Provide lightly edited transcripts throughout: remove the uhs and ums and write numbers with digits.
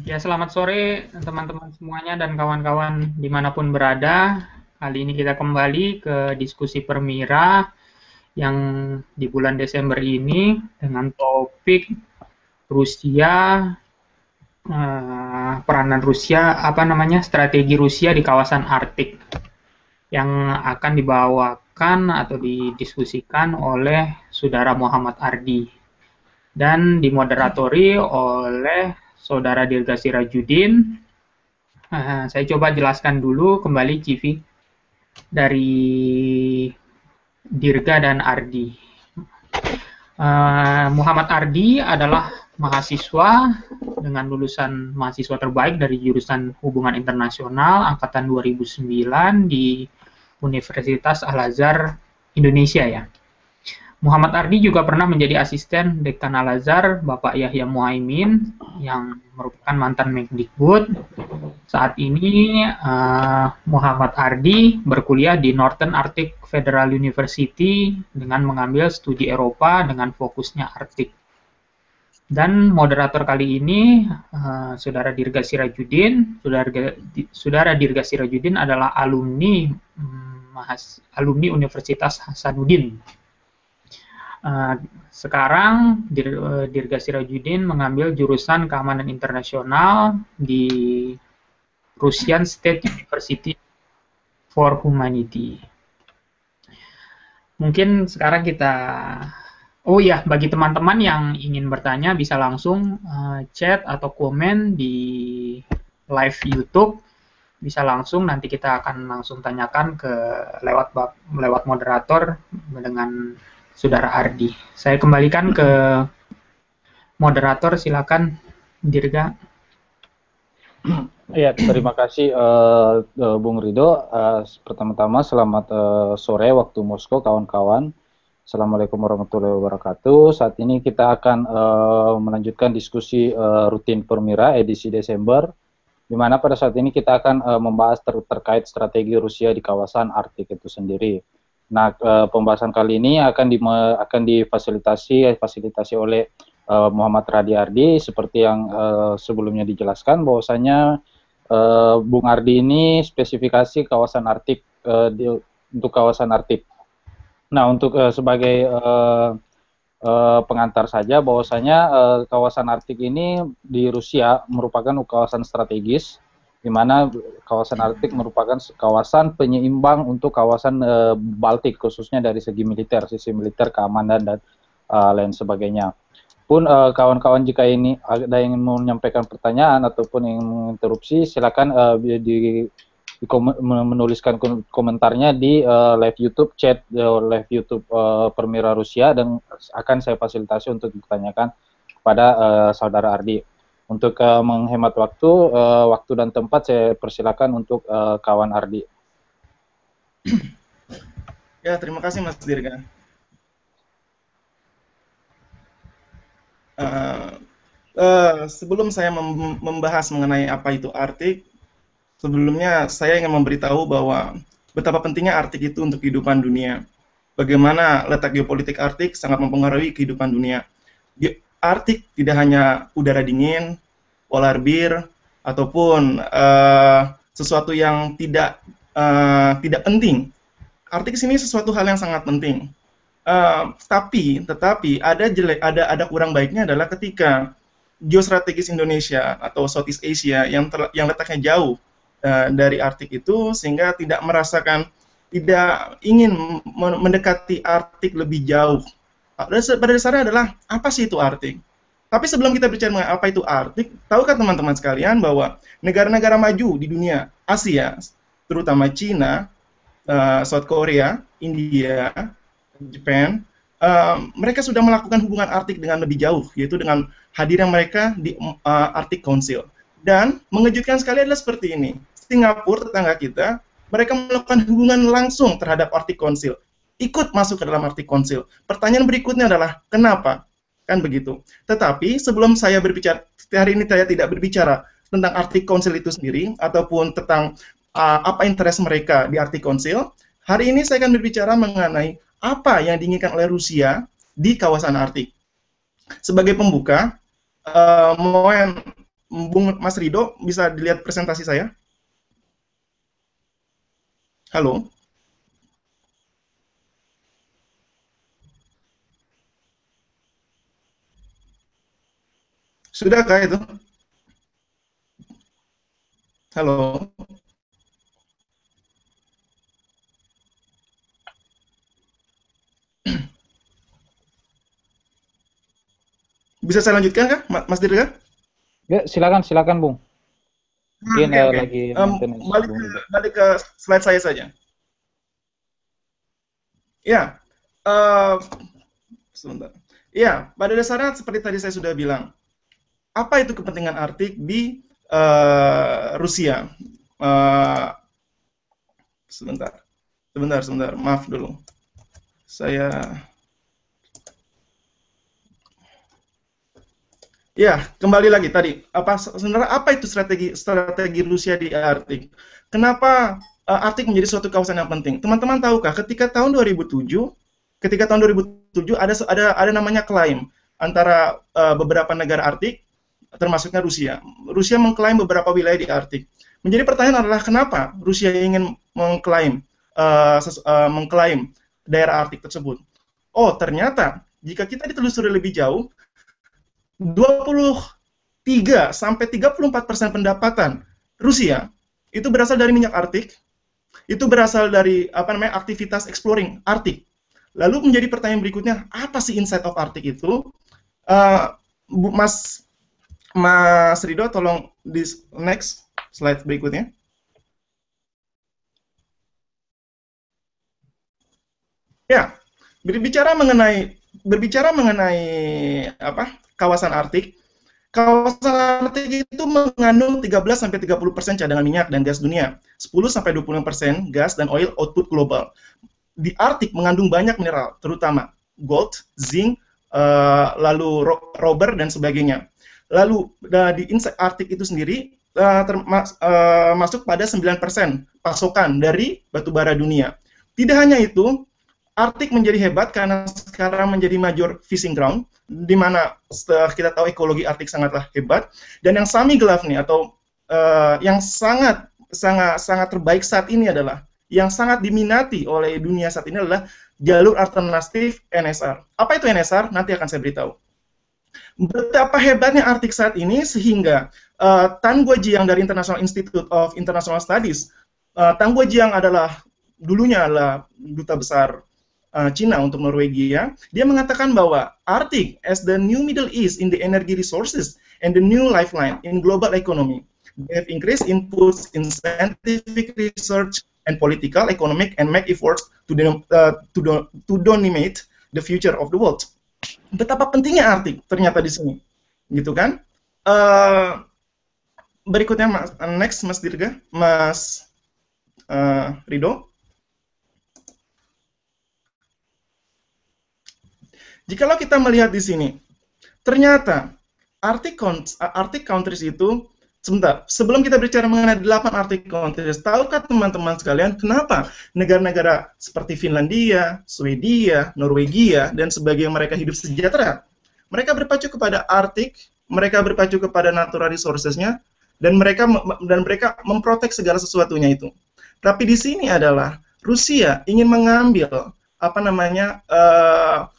Ya, selamat sore teman-teman semuanya dan kawan-kawan dimanapun berada. Kali ini kita kembali ke diskusi Permira yang di bulan Desember ini dengan topik Rusia, peranan Rusia, strategi Rusia di kawasan Arktik yang akan dibawakan atau didiskusikan oleh Saudara Muhammad Ardi dan dimoderatori oleh Saudara Dirga Sirajudin. Saya coba jelaskan dulu kembali CV dari Dirga dan Ardi. Muhammad Ardi adalah mahasiswa dengan lulusan mahasiswa terbaik dari jurusan Hubungan Internasional angkatan 2009 di Universitas Al-Azhar Indonesia ya. Muhammad Ardi juga pernah menjadi asisten Dekan Al-Azhar, Bapak Yahya Muhaimin, yang merupakan mantan Mendikbud. Saat ini Muhammad Ardi berkuliah di Northern Arctic Federal University dengan mengambil studi Eropa dengan fokusnya Arktik. Dan moderator kali ini Saudara Dirga Sirajudin. Saudara Dirga Sirajudin adalah alumni Universitas Hasanuddin. Sekarang Dirga Sirajudin mengambil jurusan Keamanan Internasional di Russian State University for Humanity. Mungkin sekarang kita, bagi teman-teman yang ingin bertanya bisa langsung chat atau komen di live YouTube, bisa langsung, nanti kita akan langsung tanyakan lewat moderator dengan Saudara Ardi. Saya kembalikan ke moderator, silakan Dirga. Ya, terima kasih Bung Rido. Pertama-tama selamat sore waktu Moskow kawan-kawan. Assalamualaikum warahmatullahi wabarakatuh. Saat ini kita akan melanjutkan diskusi rutin Permira edisi Desember, di mana pada saat ini kita akan membahas terkait strategi Rusia di kawasan Arktik itu sendiri. Nah, pembahasan kali ini akan difasilitasi oleh Muhammad Radi Ardi, seperti yang sebelumnya dijelaskan bahwasanya Bung Ardi ini spesifikasi kawasan Arktik untuk kawasan Arktik. Nah, untuk sebagai pengantar saja bahwasanya kawasan Arktik ini di Rusia merupakan kawasan strategis, di mana kawasan Arktik merupakan kawasan penyeimbang untuk kawasan Baltik, khususnya dari segi sisi militer, keamanan, dan lain sebagainya. Pun kawan-kawan jika ini ada yang mau menyampaikan pertanyaan ataupun yang menginterupsi, silakan menuliskan komentarnya di live YouTube chat live YouTube Permira Rusia, dan akan saya fasilitasi untuk ditanyakan kepada Saudara Ardi. Untuk menghemat waktu dan tempat, saya persilakan untuk kawan Ardi. Ya, terima kasih Mas Dirga. Sebelum saya membahas mengenai apa itu Arktik, sebelumnya saya ingin memberitahu bahwa betapa pentingnya Arktik itu untuk kehidupan dunia. Bagaimana letak geopolitik Arktik sangat mempengaruhi kehidupan dunia. Arktik tidak hanya udara dingin, polar bear, ataupun sesuatu yang tidak penting. Arktik ini sesuatu hal yang sangat penting. Tetapi ada kurang baiknya adalah ketika geostrategis Indonesia atau Southeast Asia yang letaknya jauh dari Arktik itu, sehingga tidak ingin mendekati Arktik lebih jauh. Pada dasarnya adalah apa sih itu Arktik? Tapi sebelum kita bicara mengenai apa itu Arktik, tahukah teman-teman sekalian bahwa negara-negara maju di dunia Asia, terutama China, South Korea, India, Jepang, mereka sudah melakukan hubungan Arktik dengan lebih jauh, yaitu dengan hadirnya mereka di Arctic Council. Dan mengejutkan sekali adalah seperti ini, Singapura, tetangga kita, mereka melakukan hubungan langsung terhadap Arctic Council, ikut masuk ke dalam Arctic Council. Pertanyaan berikutnya adalah, kenapa? Kan begitu. Tetapi sebelum saya berbicara, hari ini saya tidak berbicara tentang Arctic Council itu sendiri, ataupun tentang apa interest mereka di Arctic Council. Hari ini saya akan berbicara mengenai apa yang diinginkan oleh Rusia di kawasan Arktik. Sebagai pembuka, Bung Mas Rido, bisa dilihat presentasi saya? Halo? Sudahkah itu? Halo? Bisa saya lanjutkan kah, Mas Dirga? Ya, silakan, silakan, Bung. Mungkin Oke, oke. lagi maintenance, Bung Rido. Balik ke slide saya saja. Ya, eh, sebentar. Ya, pada dasarnya seperti tadi saya sudah bilang, apa itu kepentingan Arktik di Rusia? Eh, sebentar, sebentar, maaf dulu. Saya, ya, kembali lagi tadi. Sebenarnya apa itu strategi Rusia di Arktik? Kenapa Arktik menjadi suatu kawasan yang penting? Teman-teman tahukah ketika tahun 2007, ada namanya klaim antara beberapa negara Arktik, termasuknya Rusia. Rusia mengklaim beberapa wilayah di Arktik. Menjadi pertanyaan adalah kenapa Rusia ingin mengklaim daerah Arktik tersebut? Oh, ternyata jika kita ditelusuri lebih jauh, 23 sampai 34% pendapatan Rusia itu berasal dari minyak Arktik, itu berasal dari aktivitas exploring Arktik. Lalu menjadi pertanyaan berikutnya, apa sih inside of Arktik itu? Mas Rido, tolong di next slide berikutnya. Ya, berbicara mengenai kawasan Arktik. Kawasan Arktik itu mengandung 13-30% cadangan minyak dan gas dunia, 10-20% gas dan oil output global. Di Arktik mengandung banyak mineral, terutama gold, zinc, lalu rubber dan sebagainya. Lalu di inside Arktik itu sendiri masuk pada 9% pasokan dari batubara dunia. Tidak hanya itu, Arktik menjadi hebat karena sekarang menjadi major fishing ground, di mana kita tahu ekologi Arktik sangatlah hebat. Dan yang Sami Glove nih, atau yang sangat terbaik saat ini adalah, yang sangat diminati oleh dunia saat ini adalah jalur alternatif NSR. Apa itu NSR? Nanti akan saya beritahu. Betapa hebatnya Arktik saat ini sehingga Tan Guojiang dari International Institute of International Studies, Tan Guojiang dulunya adalah duta besar Cina untuk Norwegia, dia mengatakan bahwa Arctic as the new Middle East in the energy resources and the new lifeline in global economy. They have increased inputs in scientific research and political, economic, and make efforts to dominate the future of the world. Betapa pentingnya Arctic ternyata di sini, gitu kan? Berikutnya, next, Mas Dirga, Mas Rido. Jikalau kita melihat di sini, ternyata Arctic countries itu, sebentar, sebelum kita bicara mengenai 8 Arctic countries, tahukah teman-teman sekalian kenapa negara-negara seperti Finlandia, Swedia, Norwegia, dan sebagainya mereka hidup sejahtera? Mereka berpacu kepada Arctic, mereka berpacu kepada natural resources-nya, dan mereka memprotek segala sesuatunya itu. Tapi di sini adalah Rusia ingin mengambil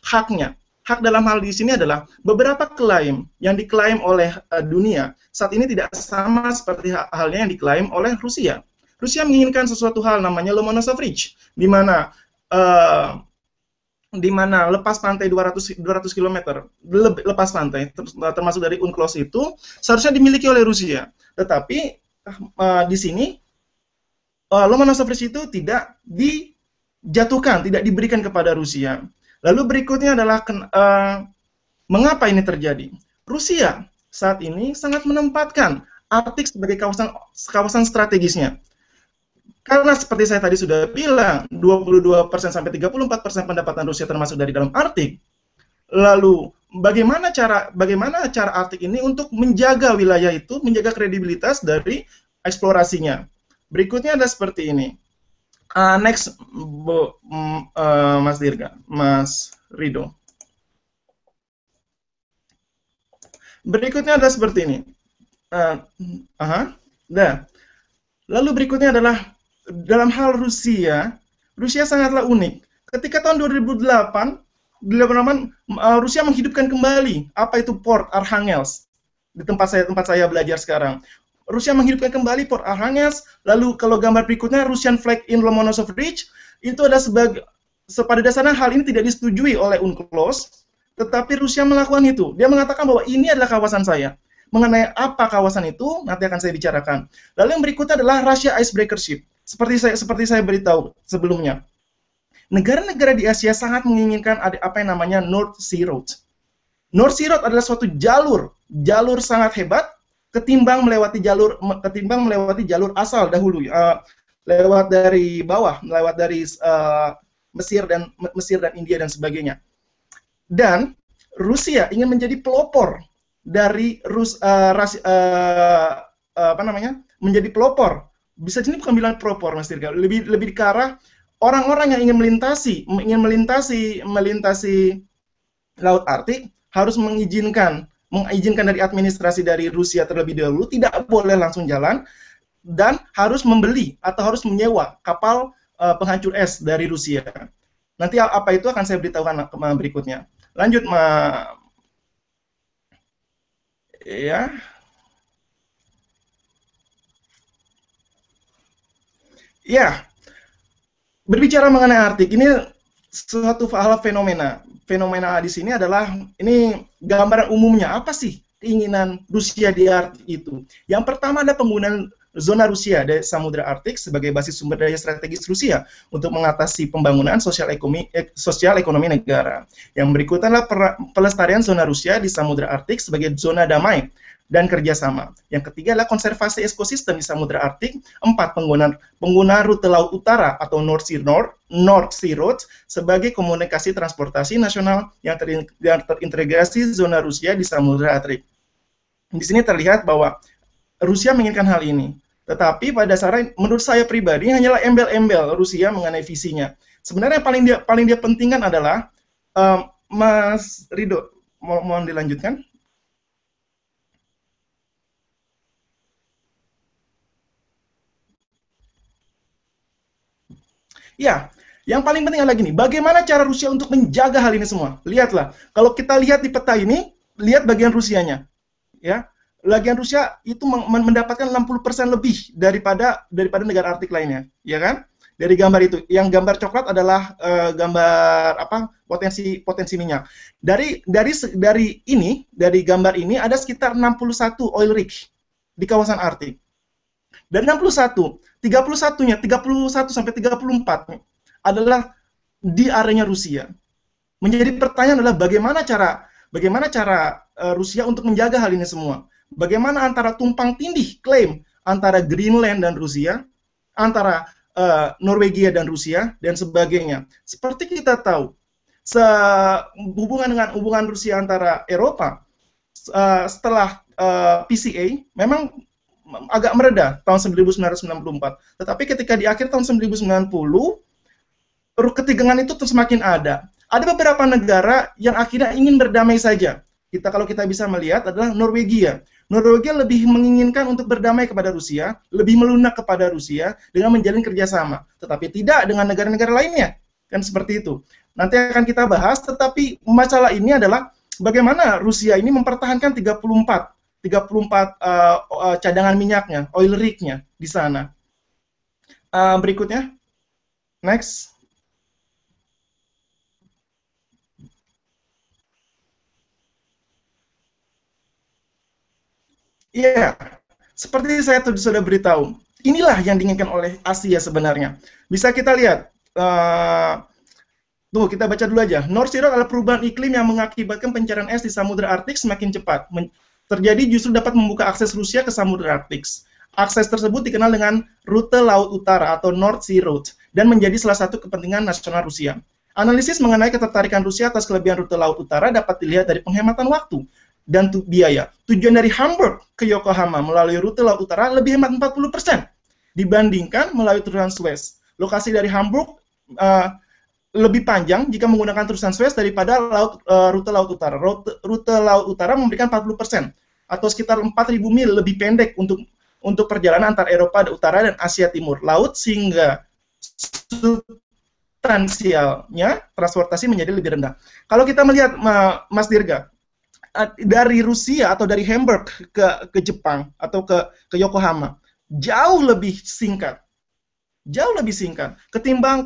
haknya. Hak dalam hal di sini adalah beberapa klaim yang diklaim oleh dunia saat ini tidak sama seperti halnya yang diklaim oleh Rusia. Rusia menginginkan sesuatu hal namanya Lomonosov Ridge, di mana lepas pantai 200 km lepas pantai termasuk dari UNCLOS itu seharusnya dimiliki oleh Rusia. Tetapi di sini Lomonosov Ridge itu tidak dijatuhkan, tidak diberikan kepada Rusia. Lalu berikutnya adalah mengapa ini terjadi? Rusia saat ini sangat menempatkan Arktik sebagai kawasan strategisnya. Karena seperti saya tadi sudah bilang, 22% sampai 34% pendapatan Rusia termasuk dari dalam Arktik. Lalu bagaimana cara Arktik ini untuk menjaga wilayah itu, menjaga kredibilitas dari eksplorasinya? Berikutnya ada seperti ini. Next, Mas Dirga, Mas Rido. Berikutnya adalah seperti ini. Eh, aha. Nah, lalu berikutnya adalah dalam hal Rusia, Rusia sangatlah unik. Ketika tahun 2008, Rusia menghidupkan kembali apa itu Port Arhangelsk di tempat saya belajar sekarang. Rusia menghidupkan kembali Port Arhangelsk. Lalu kalau gambar berikutnya Russian flag in Lomonosov Ridge itu adalah pada dasarnya hal ini tidak disetujui oleh UNCLOS, tetapi Rusia melakukan itu. Dia mengatakan bahwa ini adalah kawasan saya. Mengenai apa kawasan itu nanti akan saya bicarakan. Lalu yang berikutnya adalah Russia Icebreaker Ship. Seperti saya beritahu sebelumnya. Negara-negara di Asia sangat menginginkan ada apa yang namanya North Sea Road. North Sea Road adalah suatu jalur sangat hebat ketimbang melewati jalur asal dahulu, lewat dari bawah, lewat dari Mesir dan India dan sebagainya. Dan Rusia ingin menjadi pelopor dari menjadi pelopor. Bisa jadi bukan bilang pelopor, Mas Dirga, lebih ke arah orang-orang yang ingin melintasi Laut Arktik harus mengizinkan dari administrasi dari Rusia terlebih dahulu, tidak boleh langsung jalan, dan harus membeli atau harus menyewa kapal penghancur es dari Rusia. Nanti apa itu akan saya beritahukan berikutnya. Lanjut, ya. Ya, berbicara mengenai Arktik, ini suatu hal fenomena. Fenomena di sini adalah, ini gambaran umumnya, apa sih keinginan Rusia di Arktik itu? Yang pertama adalah penggunaan zona Rusia dari Samudra Arktik sebagai basis sumber daya strategis Rusia untuk mengatasi pembangunan sosial ekonomi negara. Yang berikutnya adalah pelestarian zona Rusia di Samudra Arktik sebagai zona damai dan kerjasama. Yang ketiga adalah konservasi ekosistem di Samudra Arktik. 4. Penggunaan rute laut utara atau North Sea Road sebagai komunikasi transportasi nasional yang terintegrasi zona Rusia di Samudra Arktik. Di sini terlihat bahwa Rusia menginginkan hal ini. Tetapi pada dasarnya menurut saya pribadi hanyalah embel-embel Rusia mengenai visinya. Sebenarnya yang paling dia pentingkan adalah, Mas Rido, mohon dilanjutkan. Ya, yang paling penting adalah gini, bagaimana cara Rusia untuk menjaga hal ini semua? Lihatlah, kalau kita lihat di peta ini, lihat bagian Rusianya. Ya, bagian Rusia itu mendapatkan 60% lebih daripada negara Arktik lainnya, ya kan? Dari gambar itu, yang gambar coklat adalah gambar potensi minyak. Dari gambar ini ada sekitar 61 oil rig di kawasan Arktik. Dari 61, 31 sampai 34 adalah di areanya Rusia. Menjadi pertanyaan adalah bagaimana cara Rusia untuk menjaga hal ini semua? Bagaimana antara tumpang tindih klaim antara Greenland dan Rusia, antara Norwegia dan Rusia, dan sebagainya. Seperti kita tahu, hubungan Rusia antara Eropa setelah PCA memang agak mereda tahun 1994. Tetapi ketika di akhir tahun 1990, ketegangan itu terus semakin ada. Ada beberapa negara yang akhirnya ingin berdamai saja. Kalau kita bisa melihat adalah Norwegia. Norwegia lebih menginginkan untuk berdamai kepada Rusia, lebih melunak kepada Rusia dengan menjalin kerjasama. Tetapi tidak dengan negara-negara lainnya. Kan seperti itu. Nanti akan kita bahas, tetapi masalah ini adalah bagaimana Rusia ini mempertahankan 34 cadangan minyaknya, oil rig-nya di sana. Berikutnya, next. Iya, seperti saya sudah beritahu, inilah yang diinginkan oleh Asia sebenarnya. Bisa kita lihat, kita baca dulu aja. North Sea Road adalah perubahan iklim yang mengakibatkan pencarian es di Samudra Arktik semakin cepat. Terjadi justru dapat membuka akses Rusia ke Samudra Arktik. Akses tersebut dikenal dengan rute laut utara atau North Sea Road dan menjadi salah satu kepentingan nasional Rusia. Analisis mengenai ketertarikan Rusia atas kelebihan rute laut utara dapat dilihat dari penghematan waktu dan biaya. Tujuan dari Hamburg ke Yokohama melalui rute laut utara lebih hemat 40% dibandingkan melalui terusan Suez. Lokasi dari Hamburg lebih panjang jika menggunakan terusan Suez daripada rute laut utara. Rute laut utara memberikan 40%. atau sekitar 4.000 mil lebih pendek untuk perjalanan antar Eropa Utara dan Asia Timur laut, sehingga substansialnya transportasi menjadi lebih rendah. Kalau kita melihat Mas Dirga, dari Rusia atau dari Hamburg ke Jepang atau ke Yokohama jauh lebih singkat ketimbang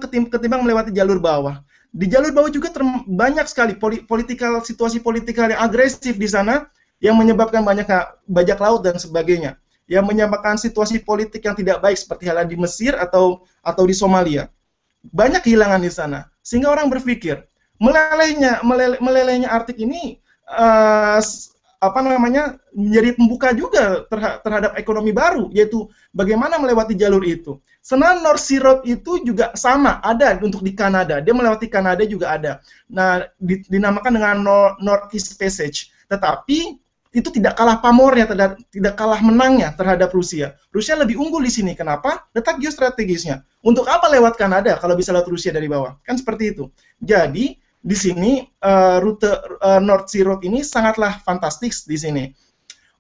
melewati jalur bawah. Di jalur bawah juga banyak sekali situasi politikal yang agresif di sana yang menyebabkan banyak bajak laut dan sebagainya, yang menyebabkan situasi politik yang tidak baik seperti halnya di Mesir atau di Somalia. Banyak kehilangan di sana, sehingga orang berpikir melelehnya Arktik ini menjadi pembuka juga terhadap ekonomi baru, yaitu bagaimana melewati jalur itu. Sebenarnya North Sea Road itu juga sama, ada untuk di Kanada, dia melewati Kanada juga ada. Nah, dinamakan dengan Northeast Passage, tetapi itu tidak kalah pamornya, tidak kalah menangnya terhadap Rusia. Rusia lebih unggul di sini. Kenapa? Letak geostrategisnya. Untuk apa lewat Kanada kalau bisa lewat Rusia dari bawah? Kan seperti itu. Jadi di sini rute North Sea Road ini sangatlah fantastik di sini.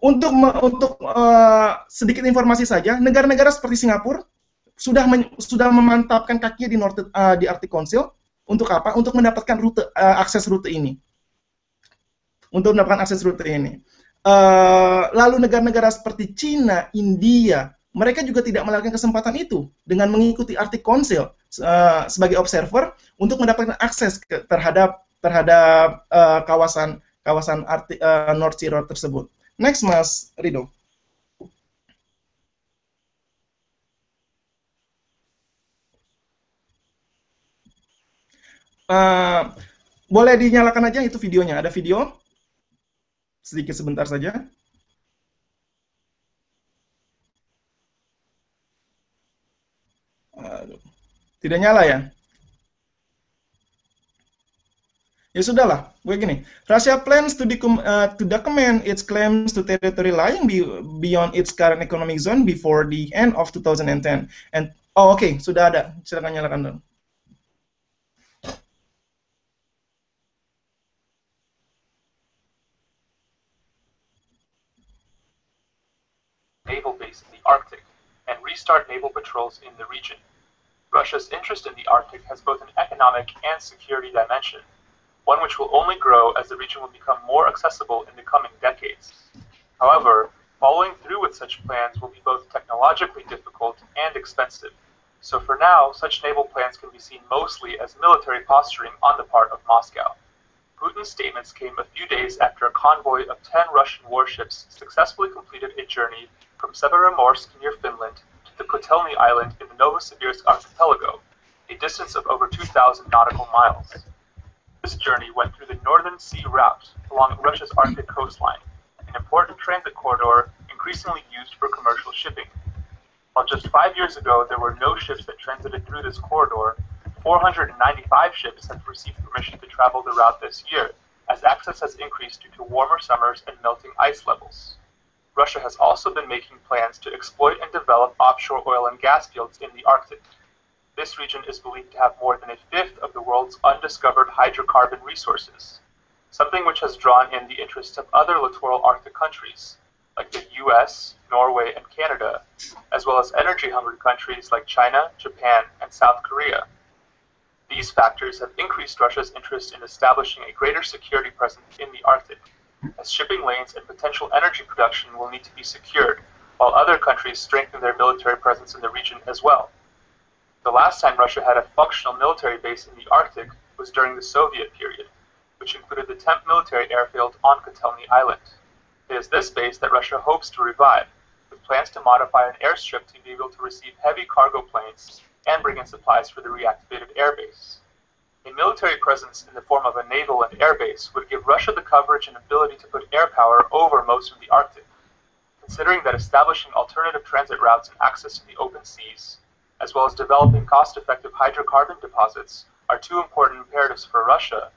Untuk sedikit informasi saja, negara-negara seperti Singapura sudah memantapkan kakinya di Arctic Council. Untuk apa? Untuk mendapatkan akses rute ini. Lalu negara-negara seperti Cina, India, mereka juga tidak melakukan kesempatan itu dengan mengikuti Arctic Council sebagai observer untuk mendapatkan akses terhadap kawasan North Sea Road tersebut. Next, Mas Rido. Boleh dinyalakan aja itu videonya. Ada video? Sedikit sebentar saja. Tidak nyala ya? Ya sudahlah, begini. Russia plans to document its claims to territory lying beyond its current economic zone before the end of 2010. Oke, sudah ada. Silakan nyalakan dulu. Naval base in the Arctic and restart naval patrols in the region. Russia's interest in the Arctic has both an economic and security dimension, one which will only grow as the region will become more accessible in the coming decades. However, following through with such plans will be both technologically difficult and expensive, so for now, such naval plans can be seen mostly as military posturing on the part of Moscow. Putin's statements came a few days after a convoy of 10 Russian warships successfully completed a journey from Severomorsk near Finland to the Kotelny Island in the Novosibirsk archipelago, a distance of over 2,000 nautical miles. This journey went through the Northern Sea route along Russia's Arctic coastline, an important transit corridor increasingly used for commercial shipping. While just 5 years ago there were no ships that transited through this corridor, 495 ships have received permission to travel the route this year, as access has increased due to warmer summers and melting ice levels. Russia has also been making plans to exploit and develop offshore oil and gas fields in the Arctic. This region is believed to have more than a fifth of the world's undiscovered hydrocarbon resources, something which has drawn in the interests of other littoral Arctic countries, like the US, Norway, and Canada, as well as energy-hungry countries like China, Japan, and South Korea. These factors have increased Russia's interest in establishing a greater security presence in the Arctic, as shipping lanes and potential energy production will need to be secured, while other countries strengthen their military presence in the region as well. The last time Russia had a functional military base in the Arctic was during the Soviet period, which included the 10th Military Airfield on Kotelny Island. It is this base that Russia hopes to revive, with plans to modify an airstrip to be able to receive heavy cargo planes and bring in supplies for the reactivated airbase. A military presence in the form of a naval and air base would give Russia the coverage and ability to put air power over most of the Arctic. Considering that establishing alternative transit routes and access to the open seas, as well as developing cost-effective hydrocarbon deposits, are two important imperatives for Russia,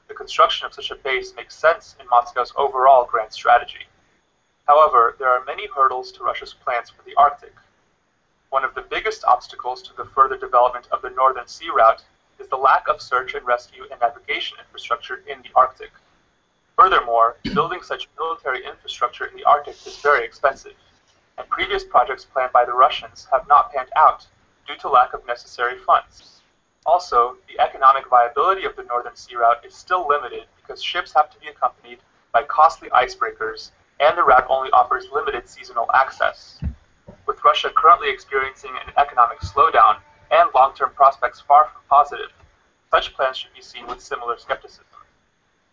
the construction of such a base makes sense in Moscow's overall grand strategy. However, there are many hurdles to Russia's plans for the Arctic. One of the biggest obstacles to the further development of the Northern Sea Route is the lack of search and rescue and navigation infrastructure in the Arctic. Furthermore, building such military infrastructure in the Arctic is very expensive, and previous projects planned by the Russians have not panned out due to lack of necessary funds. Also, the economic viability of the Northern Sea Route is still limited because ships have to be accompanied by costly icebreakers, and the route only offers limited seasonal access. With Russia currently experiencing an economic slowdown and long-term prospects far from positive, such plans should be seen with similar skepticism.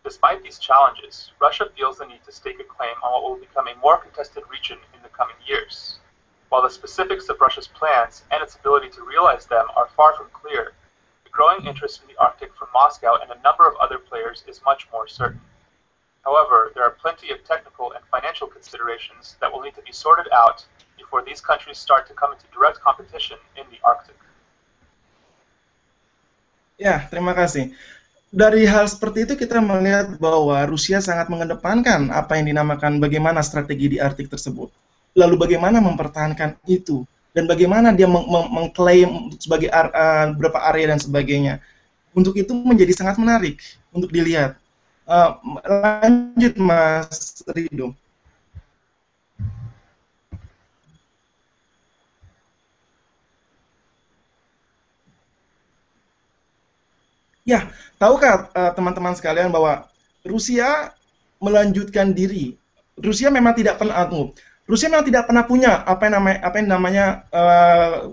Despite these challenges, Russia feels the need to stake a claim on what will become a more contested region in the coming years. While the specifics of Russia's plans and its ability to realize them are far from clear, the growing interest in the Arctic from Moscow and a number of other players is much more certain. However, there are plenty of technical and financial considerations that will need to be sorted out before these countries start to come into direct competition in the Arctic. Ya, terima kasih. Dari hal seperti itu kita melihat bahwa Rusia sangat mengedepankan apa yang dinamakan bagaimana strategi di Arktik tersebut. Lalu bagaimana mempertahankan itu dan bagaimana dia mengklaim sebagai beberapa area dan sebagainya. Untuk itu menjadi sangat menarik untuk dilihat. Lanjut Mas Rido. Ya, tahukah teman-teman sekalian bahwa Rusia melanjutkan diri. Rusia memang tidak pernah punya apa yang namanya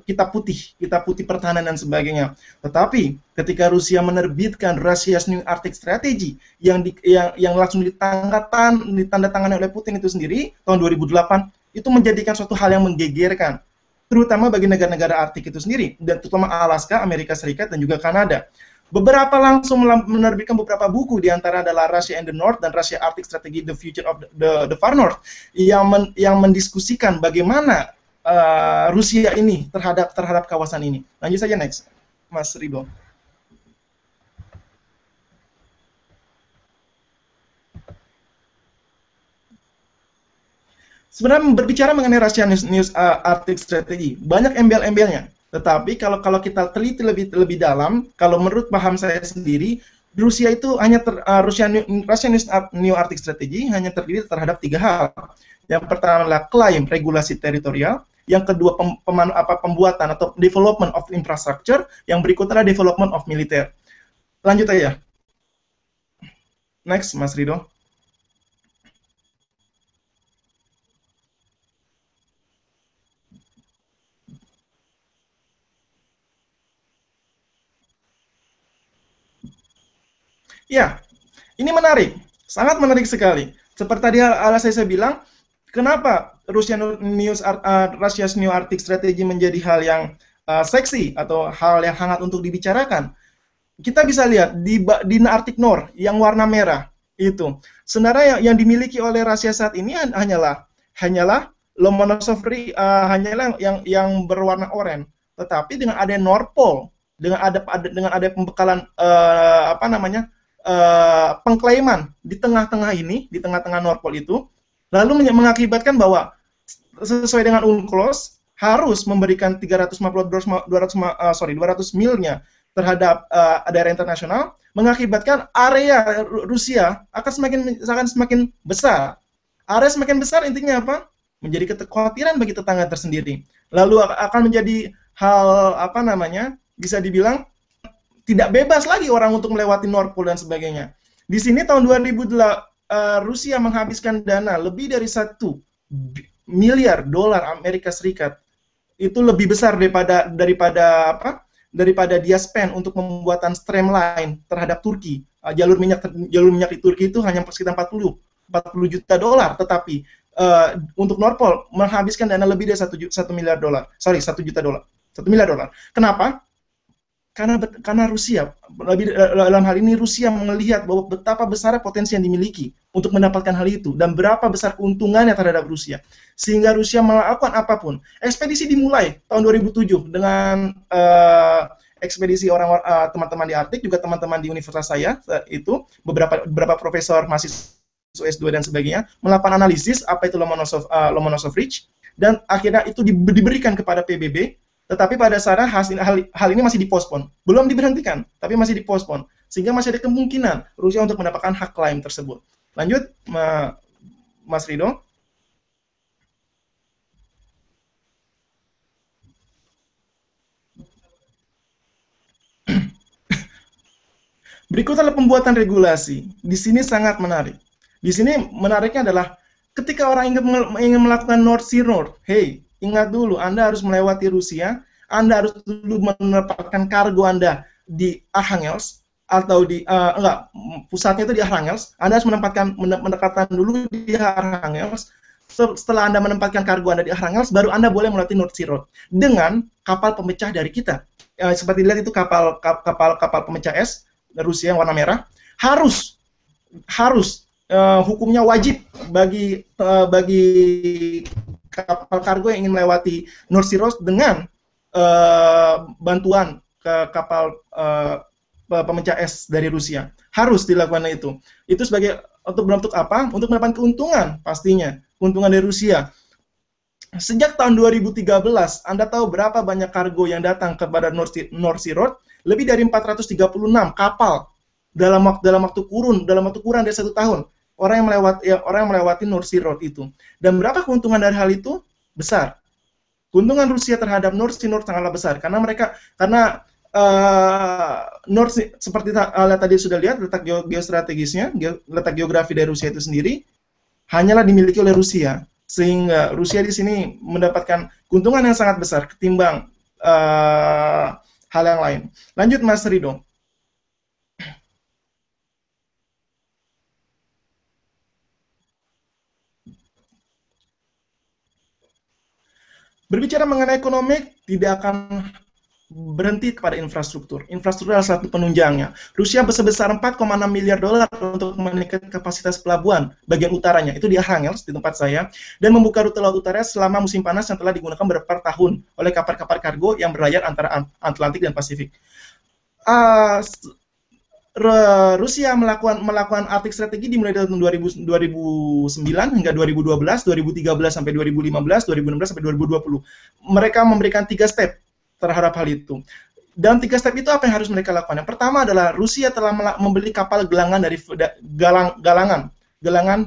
kitab putih pertahanan dan sebagainya. Tetapi ketika Rusia menerbitkan Russia's New Arctic Strategy yang langsung ditandatangani oleh Putin itu sendiri tahun 2008, itu menjadikan suatu hal yang menggegerkan, terutama bagi negara-negara Arktik itu sendiri, dan terutama Alaska, Amerika Serikat, dan juga Kanada. Beberapa langsung menerbitkan beberapa buku, di antara adalah Russia and the North dan Russia Arctic Strategy, The Future of the Far North, yang mendiskusikan bagaimana Rusia ini terhadap kawasan ini. Lanjut saja next, Mas Rido. Sebenarnya berbicara mengenai Russia New Arctic Strategy, banyak embel-embelnya. Tetapi kalau kita teliti lebih dalam, kalau menurut paham saya sendiri, Rusia itu Russia New Arctic Strategy hanya terdiri terhadap 3 hal. Yang pertama adalah klaim regulasi teritorial, yang kedua pembuatan atau development of infrastructure, yang berikutnya adalah development of militer. Lanjut aja. Next, Mas Rido. Ya, ini menarik, sangat menarik sekali. Seperti tadi saya bilang, kenapa Russia's New Arctic Strategy menjadi hal yang seksi atau hal yang hangat untuk dibicarakan. Kita bisa lihat di Arctic North yang warna merah itu, sebenarnya yang dimiliki oleh Rusia saat ini hanyalah Lomonosov hanyalah yang berwarna oranye. Tetapi dengan ada North Pole, dengan ada pembekalan pengklaiman di tengah-tengah North Pole itu, lalu mengakibatkan bahwa sesuai dengan UNCLOS harus memberikan 200 milnya terhadap daerah internasional, mengakibatkan area Rusia akan semakin besar. Area semakin besar intinya apa? Menjadi kekhawatiran bagi tetangga tersendiri. Lalu akan menjadi hal bisa dibilang tidak bebas lagi orang untuk melewati North Pole dan sebagainya. Di sini tahun 2008 Rusia menghabiskan dana lebih dari $1 miliar Amerika Serikat. Itu lebih besar daripada dia spend untuk pembuatan streamline terhadap Turki. Jalur minyak di Turki itu hanya sekitar $40 juta, tetapi untuk North Pole menghabiskan dana lebih dari $1 miliar. Kenapa? Karena Rusia, dalam hal ini Rusia melihat bahwa betapa besar potensi yang dimiliki untuk mendapatkan hal itu dan berapa besar keuntungannya terhadap Rusia, sehingga Rusia melakukan apapun. Ekspedisi dimulai tahun 2007 dengan ekspedisi teman-teman di Arktik, juga teman-teman di universitas saya itu, beberapa profesor, mahasiswa S2 dan sebagainya, melakukan analisis apa itu Lomonosov Ridge, dan akhirnya itu diberikan kepada PBB. Tetapi pada saat hal ini masih dipospon, belum diberhentikan, tapi masih dipospon, sehingga masih ada kemungkinan Rusia untuk mendapatkan hak klaim tersebut. Lanjut, Mas Rido. Berikut adalah pembuatan regulasi. Di sini sangat menarik. Di sini menariknya adalah ketika orang ingin melakukan North Sea Road, hey, ingat dulu, Anda harus melewati Rusia, Anda harus dulu menempatkan kargo Anda di Arkhangels, atau di, pusatnya itu di Arkhangels, Anda harus menempatkan dulu di Arkhangels. Setelah Anda menempatkan kargo Anda di Arkhangels, baru Anda boleh melewati North Sea Road dengan kapal pemecah dari kita. Seperti dilihat itu kapal pemecah es Rusia yang warna merah, harus hukumnya wajib bagi kapal kargo yang ingin melewati North Sea Road dengan bantuan ke kapal pemecah es dari Rusia. Harus dilakukan itu. Itu sebagai untuk bentuk apa? Untuk mendapatkan keuntungan pastinya, keuntungan dari Rusia. Sejak tahun 2013, Anda tahu berapa banyak kargo yang datang kepada North Sea Road? Lebih dari 436 kapal dalam waktu kurun dari 1 tahun. Orang yang melewati North Sea Road itu. Dan berapa keuntungan dari hal itu? Besar. Keuntungan Rusia terhadap North Sea Road sangatlah besar karena North Sea, seperti tadi sudah lihat letak geostrategisnya, letak geografi dari Rusia itu sendiri hanyalah dimiliki oleh Rusia, sehingga Rusia di sini mendapatkan keuntungan yang sangat besar ketimbang hal yang lain. Lanjut, Mas Rido. Berbicara mengenai ekonomi, tidak akan berhenti kepada infrastruktur. Infrastruktur adalah satu penunjangnya. Rusia sebesar 4,6 miliar dolar untuk meningkatkan kapasitas pelabuhan bagian utaranya, itu di Arkhangels, di tempat saya, dan membuka rute laut utara selama musim panas yang telah digunakan beberapa tahun oleh kapal-kapal kargo yang berlayar antara Atlantik dan Pasifik. Rusia melakukan Arctic Strategy dimulai dari tahun 2009 hingga 2012, 2013 sampai 2015, 2016 sampai 2020. Mereka memberikan 3 step terhadap hal itu. Dan 3 step itu apa yang harus mereka lakukan? Yang pertama adalah Rusia telah membeli kapal galangan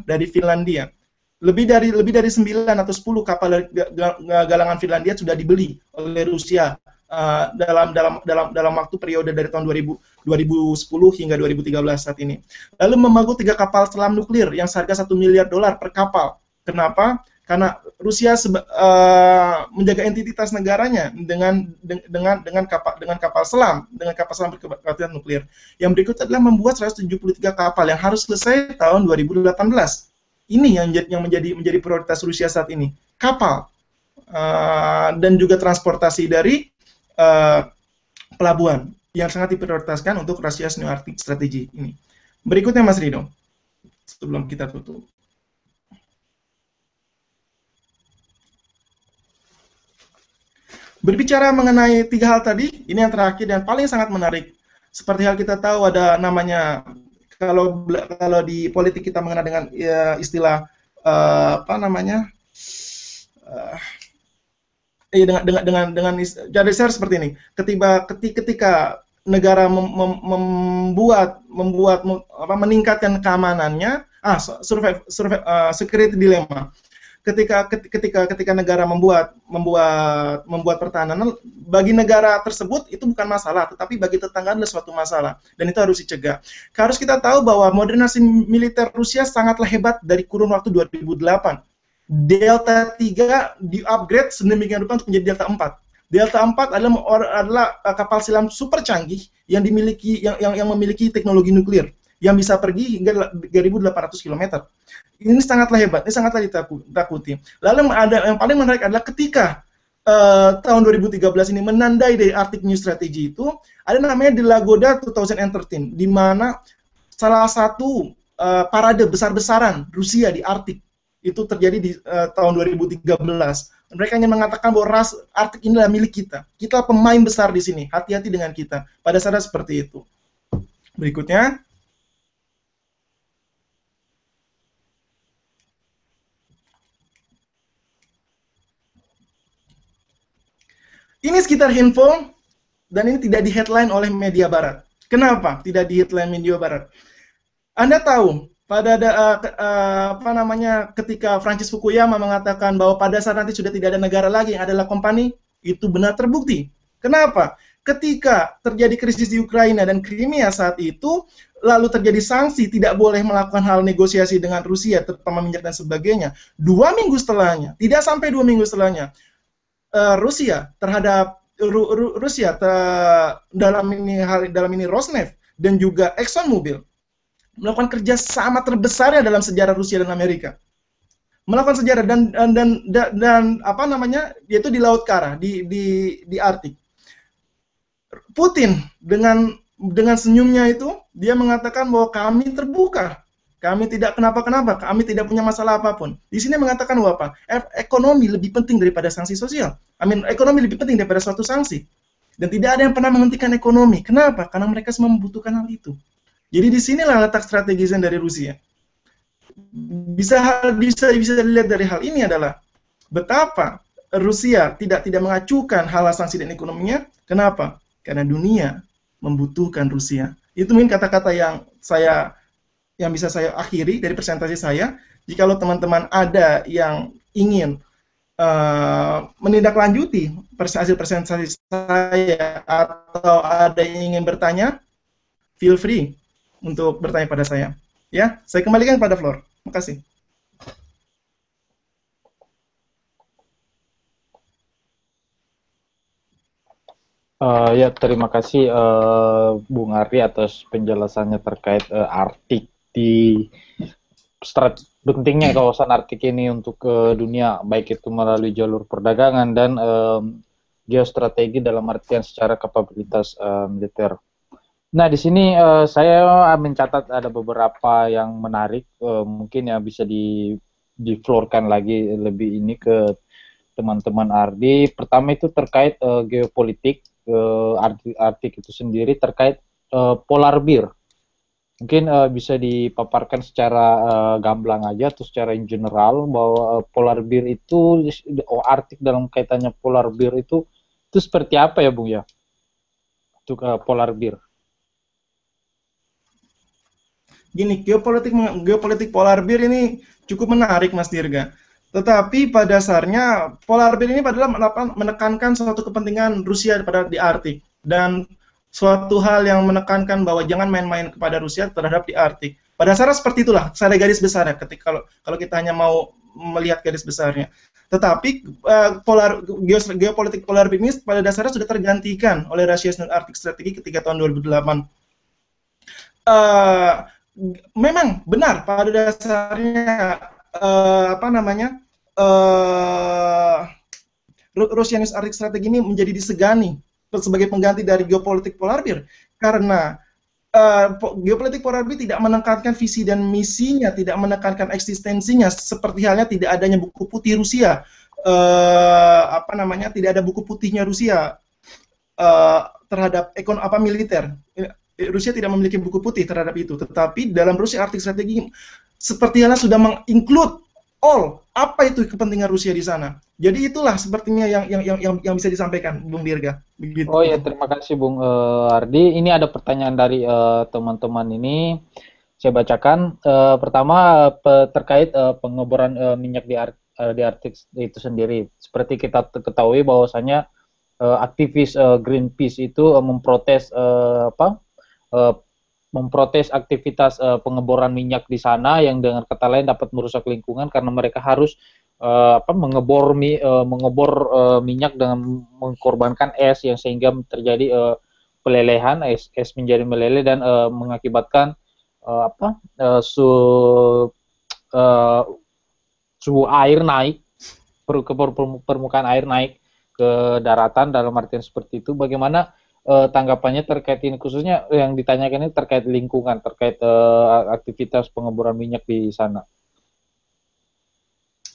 dari Finlandia. Lebih dari 9 atau 10 kapal dari galangan Finlandia sudah dibeli oleh Rusia dalam waktu periode dari tahun 2010 hingga 2013 saat ini. Lalu membangun 3 kapal selam nuklir yang seharga $1 miliar per kapal. Kenapa? Karena Rusia menjaga entitas negaranya dengan kapal selam berkapasitas nuklir. Yang berikut adalah membuat 173 kapal yang harus selesai tahun 2018. Ini yang menjadi prioritas Rusia saat ini. Kapal dan juga transportasi dari pelabuhan yang sangat diprioritaskan untuk Russia's New Arctic Strategy ini. Berikutnya, Mas Rido, sebelum kita tutup. Berbicara mengenai 3 hal tadi, ini yang terakhir dan paling sangat menarik. Seperti hal kita tahu ada namanya, kalau di politik kita mengenal dengan istilah dengan jadi share seperti ini. Ketika negara meningkatkan keamanannya, security dilemma. Ketika negara membuat pertahanan, bagi negara tersebut itu bukan masalah, tetapi bagi tetangga adalah suatu masalah, dan itu harus dicegah. Harus kita tahu bahwa modernisasi militer Rusia sangatlah hebat dari kurun waktu 2008. Delta 3 di-upgrade sedemikian rupa untuk menjadi Delta 4. Delta 4 adalah kapal selam super canggih yang memiliki teknologi nuklir yang bisa pergi hingga 3.800 km. Ini sangatlah hebat, ini sangatlah ditakuti. Lalu yang paling menarik adalah ketika tahun 2013 ini menandai dari Arctic New Strategy itu, ada namanya The Lagoda 2013, di mana salah satu parade besar-besaran Rusia di Arktik itu terjadi di tahun 2013. Mereka ingin mengatakan bahwa Arktik ini adalah milik kita. Kita pemain besar di sini. Hati-hati dengan kita. Pada saat seperti itu. Berikutnya. Ini sekitar info, dan ini tidak di-headline oleh media barat. Kenapa tidak di-headline media barat? Anda tahu, pada apa namanya, ketika Francis Fukuyama mengatakan bahwa pada saat nanti sudah tidak ada negara lagi yang adalah kompani, itu benar terbukti. Kenapa? Ketika terjadi krisis di Ukraina dan Crimea saat itu, lalu terjadi sanksi tidak boleh melakukan hal negosiasi dengan Rusia, terutama minyak dan sebagainya. 2 minggu setelahnya, tidak sampai 2 minggu setelahnya, Rusia terhadap dalam ini Rosneft dan juga ExxonMobil melakukan kerjasama terbesarnya dalam sejarah Rusia dan Amerika. Melakukan sejarah dan apa namanya, yaitu di Laut Kara, di Arktik. Putin dengan senyumnya itu, dia mengatakan bahwa kami terbuka, kami tidak kenapa-kenapa, kami tidak punya masalah apapun. Di sini mengatakan bahwa apa? Ekonomi lebih penting daripada sanksi sosial. Ekonomi lebih penting daripada suatu sanksi. Dan tidak ada yang pernah menghentikan ekonomi. Kenapa? Karena mereka semua membutuhkan hal itu. Jadi di sinilah letak strategisnya dari Rusia. Bisa dilihat dari hal ini adalah betapa Rusia tidak mengacukan hal sanksi dan ekonominya. Kenapa? Karena dunia membutuhkan Rusia. Itu mungkin kata-kata yang bisa saya akhiri dari presentasi saya. Jikalau teman-teman ada yang ingin menindaklanjuti hasil presentasi saya atau ada yang ingin bertanya, feel free untuk bertanya pada saya. Ya, saya kembalikan pada Flor. Terima kasih. Ya, terima kasih Bung Ari atas penjelasannya terkait Arktik pentingnya kawasan Arktik ini untuk dunia, baik itu melalui jalur perdagangan dan geostrategi dalam artian secara kapabilitas militer. Nah, di sini saya mencatat ada beberapa yang menarik, mungkin ya bisa di-floorkan lagi lebih ini ke teman-teman Ardi. Pertama itu terkait geopolitik, Arktik itu sendiri terkait polar bear. Mungkin bisa dipaparkan secara gamblang aja atau secara in general bahwa polar bear itu, Arktik dalam kaitannya polar bear itu seperti apa ya Bung ya? Untuk polar bear. Gini, geopolitik polar bear ini cukup menarik, Mas Dirga. Tetapi pada dasarnya polar bear ini adalah menekankan suatu kepentingan Rusia di Arktik dan suatu hal yang menekankan bahwa jangan main-main kepada Rusia terhadap di Arktik. Pada dasarnya seperti itulah, ada garis besarnya. Kalau kita hanya mau melihat garis besarnya. Tetapi geopolitik polar bear ini pada dasarnya sudah tergantikan oleh Russia's Arctic Strategy ketika tahun 2008. Memang benar pada dasarnya Russia's Arctic Strategy ini menjadi disegani sebagai pengganti dari geopolitik polar bear karena geopolitik polar bear tidak menekankan visi dan misinya, tidak menekankan eksistensinya, seperti halnya tidak adanya buku putih Rusia, tidak ada buku putihnya Rusia terhadap militer. Rusia tidak memiliki buku putih terhadap itu, tetapi dalam Rusia Arctic Strategy seperti halnya sudah menginclude apa itu kepentingan Rusia di sana. Jadi itulah sepertinya yang bisa disampaikan, Bung Dirga. Begitu. Oh ya, terima kasih Bung Ardi. Ini ada pertanyaan dari teman-teman ini. Saya bacakan. Pertama terkait pengeboran minyak di Arktik itu sendiri. Seperti kita ketahui bahwasanya aktivis Greenpeace itu memprotes aktivitas pengeboran minyak di sana yang dengan kata lain dapat merusak lingkungan karena mereka harus mengebor minyak dengan mengkorbankan es yang sehingga terjadi pelelehan, es menjadi meleleh dan mengakibatkan suhu air naik, permukaan air naik ke daratan dalam artian seperti itu. Bagaimana tanggapannya terkait ini, khususnya yang ditanyakan ini terkait lingkungan, terkait aktivitas pengeboran minyak di sana?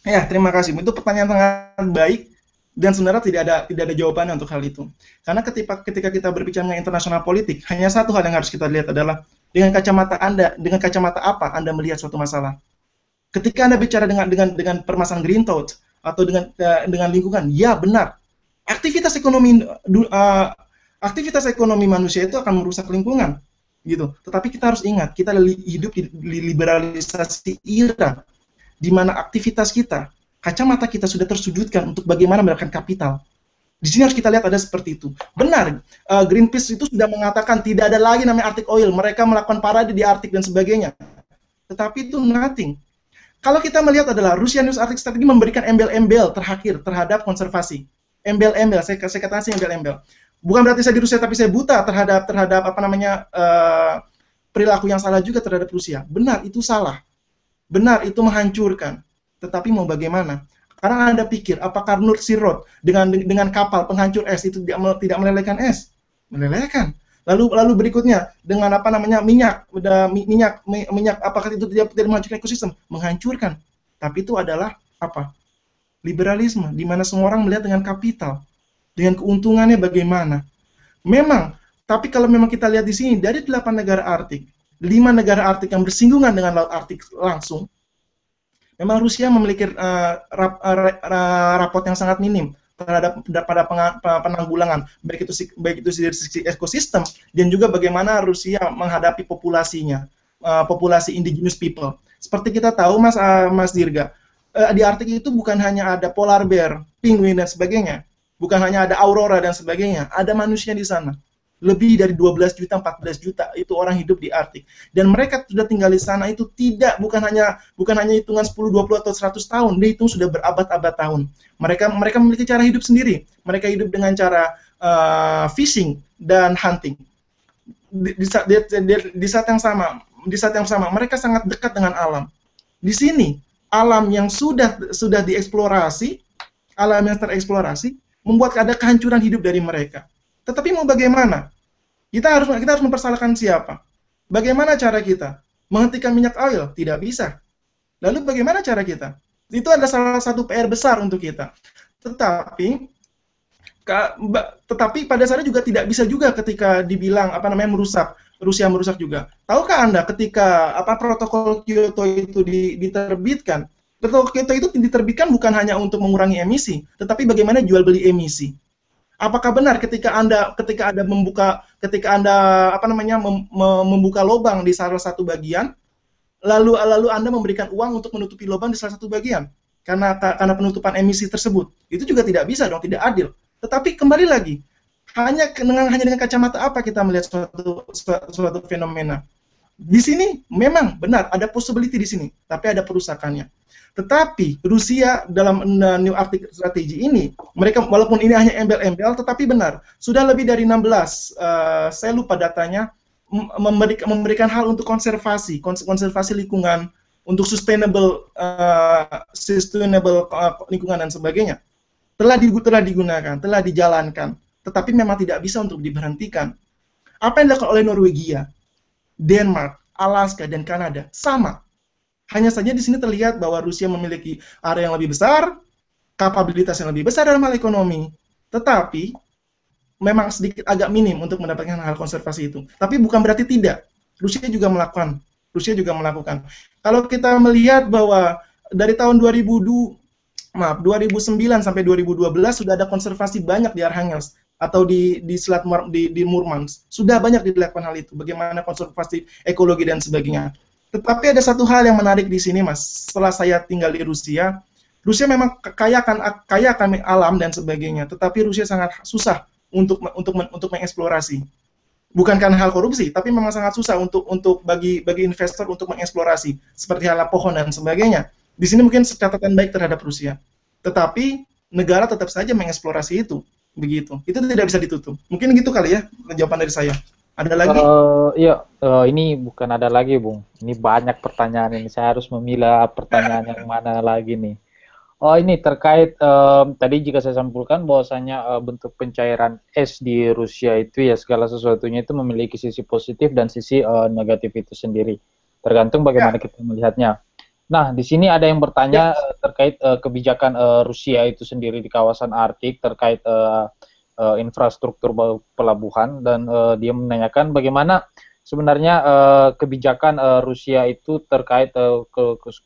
Ya, terima kasih. Itu pertanyaan sangat baik dan sebenarnya tidak ada jawabannya untuk hal itu. Karena ketika kita berbicara mengenai internasional politik, hanya satu hal yang harus kita lihat adalah dengan kacamata apa Anda melihat suatu masalah. Ketika Anda bicara dengan permasalahan green thought atau dengan lingkungan, ya benar. Aktivitas ekonomi manusia itu akan merusak lingkungan. gitu. Tetapi kita harus ingat, kita hidup di liberalisasi era di mana aktivitas kita, kacamata kita sudah tersudutkan untuk bagaimana mendapatkan kapital. Di sini harus kita lihat ada seperti itu. Benar, Greenpeace itu sudah mengatakan tidak ada lagi namanya Arctic Oil. Mereka melakukan parade di Arctic dan sebagainya. Tetapi itu nothing. Kalau kita melihat adalah Russian News Arctic Strategy memberikan embel-embel terakhir terhadap konservasi. Embel-embel, saya katakan sih embel-embel. Bukan berarti saya di Rusia, tapi saya buta terhadap apa namanya perilaku yang salah juga terhadap Rusia. Benar, itu salah. Benar, itu menghancurkan. Tetapi mau bagaimana? Karena Anda pikir, apakah North Sea Road dengan kapal penghancur es itu tidak melelehkan es? Melelehkan. Lalu berikutnya dengan apa namanya minyak, apakah itu tidak menghancurkan ekosistem? Menghancurkan. Tapi itu adalah apa? Liberalisme, di mana semua orang melihat dengan kapital, dengan keuntungannya bagaimana. Memang, tapi kalau memang kita lihat di sini dari 8 negara Arktik, 5 negara Arktik yang bersinggungan dengan Laut Arktik langsung, memang Rusia memiliki raport yang sangat minim terhadap penanggulangan, baik itu dari sisi ekosistem dan juga bagaimana Rusia menghadapi populasinya, populasi indigenous people. Seperti kita tahu, Mas Dirga, di Arktik itu bukan hanya ada polar bear, penguin dan sebagainya, bukan hanya ada aurora dan sebagainya, ada manusia di sana. Lebih dari 12 juta, 14 juta itu orang hidup di Arktik. Dan mereka sudah tinggal di sana itu bukan hanya hitungan 10, 20 atau 100 tahun, dia itu sudah berabad-abad tahun. Mereka memiliki cara hidup sendiri. Mereka hidup dengan cara fishing dan hunting. Di saat yang sama, mereka sangat dekat dengan alam. Di sini, alam yang sudah dieksplorasi, alam yang tereksplorasi, membuat ada kehancuran hidup dari mereka. Tetapi mau bagaimana? Kita harus mempersalahkan siapa? Bagaimana cara kita? Menghentikan minyak oil? Tidak bisa. Lalu bagaimana cara kita? Itu adalah salah satu PR besar untuk kita. Tetapi pada dasarnya juga tidak bisa juga ketika dibilang Rusia merusak juga. Tahukah Anda ketika protokol Kyoto itu diterbitkan? Protokol Kyoto itu diterbitkan bukan hanya untuk mengurangi emisi, tetapi bagaimana jual beli emisi. Apakah benar ketika Anda membuka lubang di salah satu bagian, lalu Anda memberikan uang untuk menutupi lubang di salah satu bagian karena penutupan emisi tersebut? Itu juga tidak bisa dong, tidak adil. Tetapi kembali lagi, hanya dengan kacamata apa kita melihat suatu fenomena? Di sini memang benar ada possibility di sini, tapi ada perusakannya. Tetapi Rusia dalam New Arctic Strategy ini, mereka walaupun ini hanya embel-embel, tetapi benar, sudah lebih dari 16, saya lupa datanya, memberikan hal untuk konservasi lingkungan, untuk sustainable lingkungan dan sebagainya. Telah digunakan, telah dijalankan, tetapi memang tidak bisa untuk diberhentikan. Apa yang dilakukan oleh Norwegia, Denmark, Alaska, dan Kanada sama. Hanya saja di sini terlihat bahwa Rusia memiliki area yang lebih besar, kapabilitas yang lebih besar dalam hal ekonomi, tetapi memang sedikit agak minim untuk mendapatkan hal konservasi itu. Tapi bukan berarti tidak. Rusia juga melakukan. Kalau kita melihat bahwa dari tahun 2009 sampai 2012 sudah ada konservasi banyak di Arkhangelsk atau di Selat di Murmansk. Sudah banyak dilakukan hal itu. Bagaimana konservasi ekologi dan sebagainya. Tetapi ada satu hal yang menarik di sini, Mas. Setelah saya tinggal di Rusia memang kaya akan alam dan sebagainya. Tetapi Rusia sangat susah untuk mengeksplorasi. Bukan karena hal korupsi, tapi memang sangat susah untuk bagi investor untuk mengeksplorasi seperti hal pohon dan sebagainya. Di sini mungkin catatan baik terhadap Rusia. Tetapi negara tetap saja mengeksplorasi itu. Begitu. Itu tidak bisa ditutup. Mungkin gitu kali ya jawaban dari saya. Ada lagi? Ini bukan ada lagi, Bung. Ini banyak pertanyaan ini. Saya harus memilah pertanyaan yang mana lagi nih. Oh, ini terkait tadi jika saya sampulkan bahwasanya bentuk pencairan es di Rusia itu ya segala sesuatunya itu memiliki sisi positif dan sisi negatif itu sendiri. Tergantung bagaimana kita melihatnya. Nah, di sini ada yang bertanya terkait kebijakan Rusia itu sendiri di kawasan Arktik terkait infrastruktur pelabuhan dan dia menanyakan bagaimana sebenarnya kebijakan Rusia itu terkait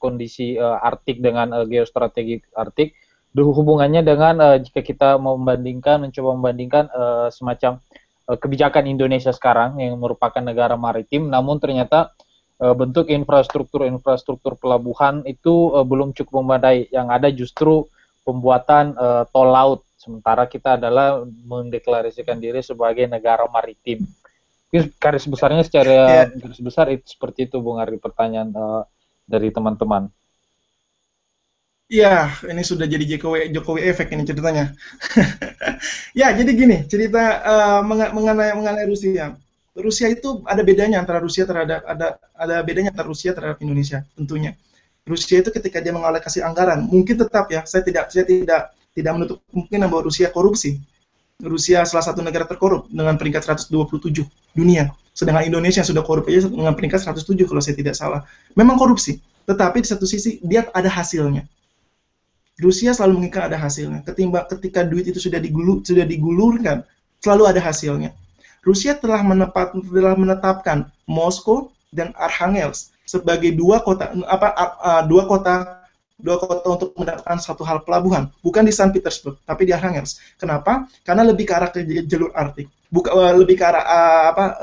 kondisi Arktik dengan geostrategi Arktik, hubungannya dengan jika kita mencoba membandingkan semacam kebijakan Indonesia sekarang yang merupakan negara maritim, namun ternyata bentuk infrastruktur pelabuhan itu belum cukup memadai. Yang ada justru pembuatan tol laut, sementara kita adalah mendeklarasikan diri sebagai negara maritim. Garis besarnya secara garis besar itu seperti itu, Bung Ardi, pertanyaan dari teman-teman. Ya, ini sudah jadi Jokowi efek ini ceritanya. Ya, jadi gini, cerita mengenai Rusia. Rusia itu ada bedanya antara Rusia terhadap ada bedanya antara Rusia terhadap Indonesia tentunya. Rusia itu ketika dia mengalokasi anggaran, mungkin tetap ya, saya tidak menutup kemungkinan bahwa Rusia korupsi. Rusia salah satu negara terkorup dengan peringkat 127 dunia. Sedangkan Indonesia sudah korup aja dengan peringkat 107 kalau saya tidak salah. Memang korupsi, tetapi di satu sisi dia ada hasilnya. Rusia selalu menginginkan ada hasilnya. Ketika duit itu sudah digulurkan, selalu ada hasilnya. Rusia telah menetapkan Moskow dan Arkhangelsk sebagai dua kota untuk mendapatkan satu hal pelabuhan, bukan di Saint Petersburg, tapi di Arkhangelsk. Kenapa? Karena lebih ke arah ke jalur Arktik, lebih ke arah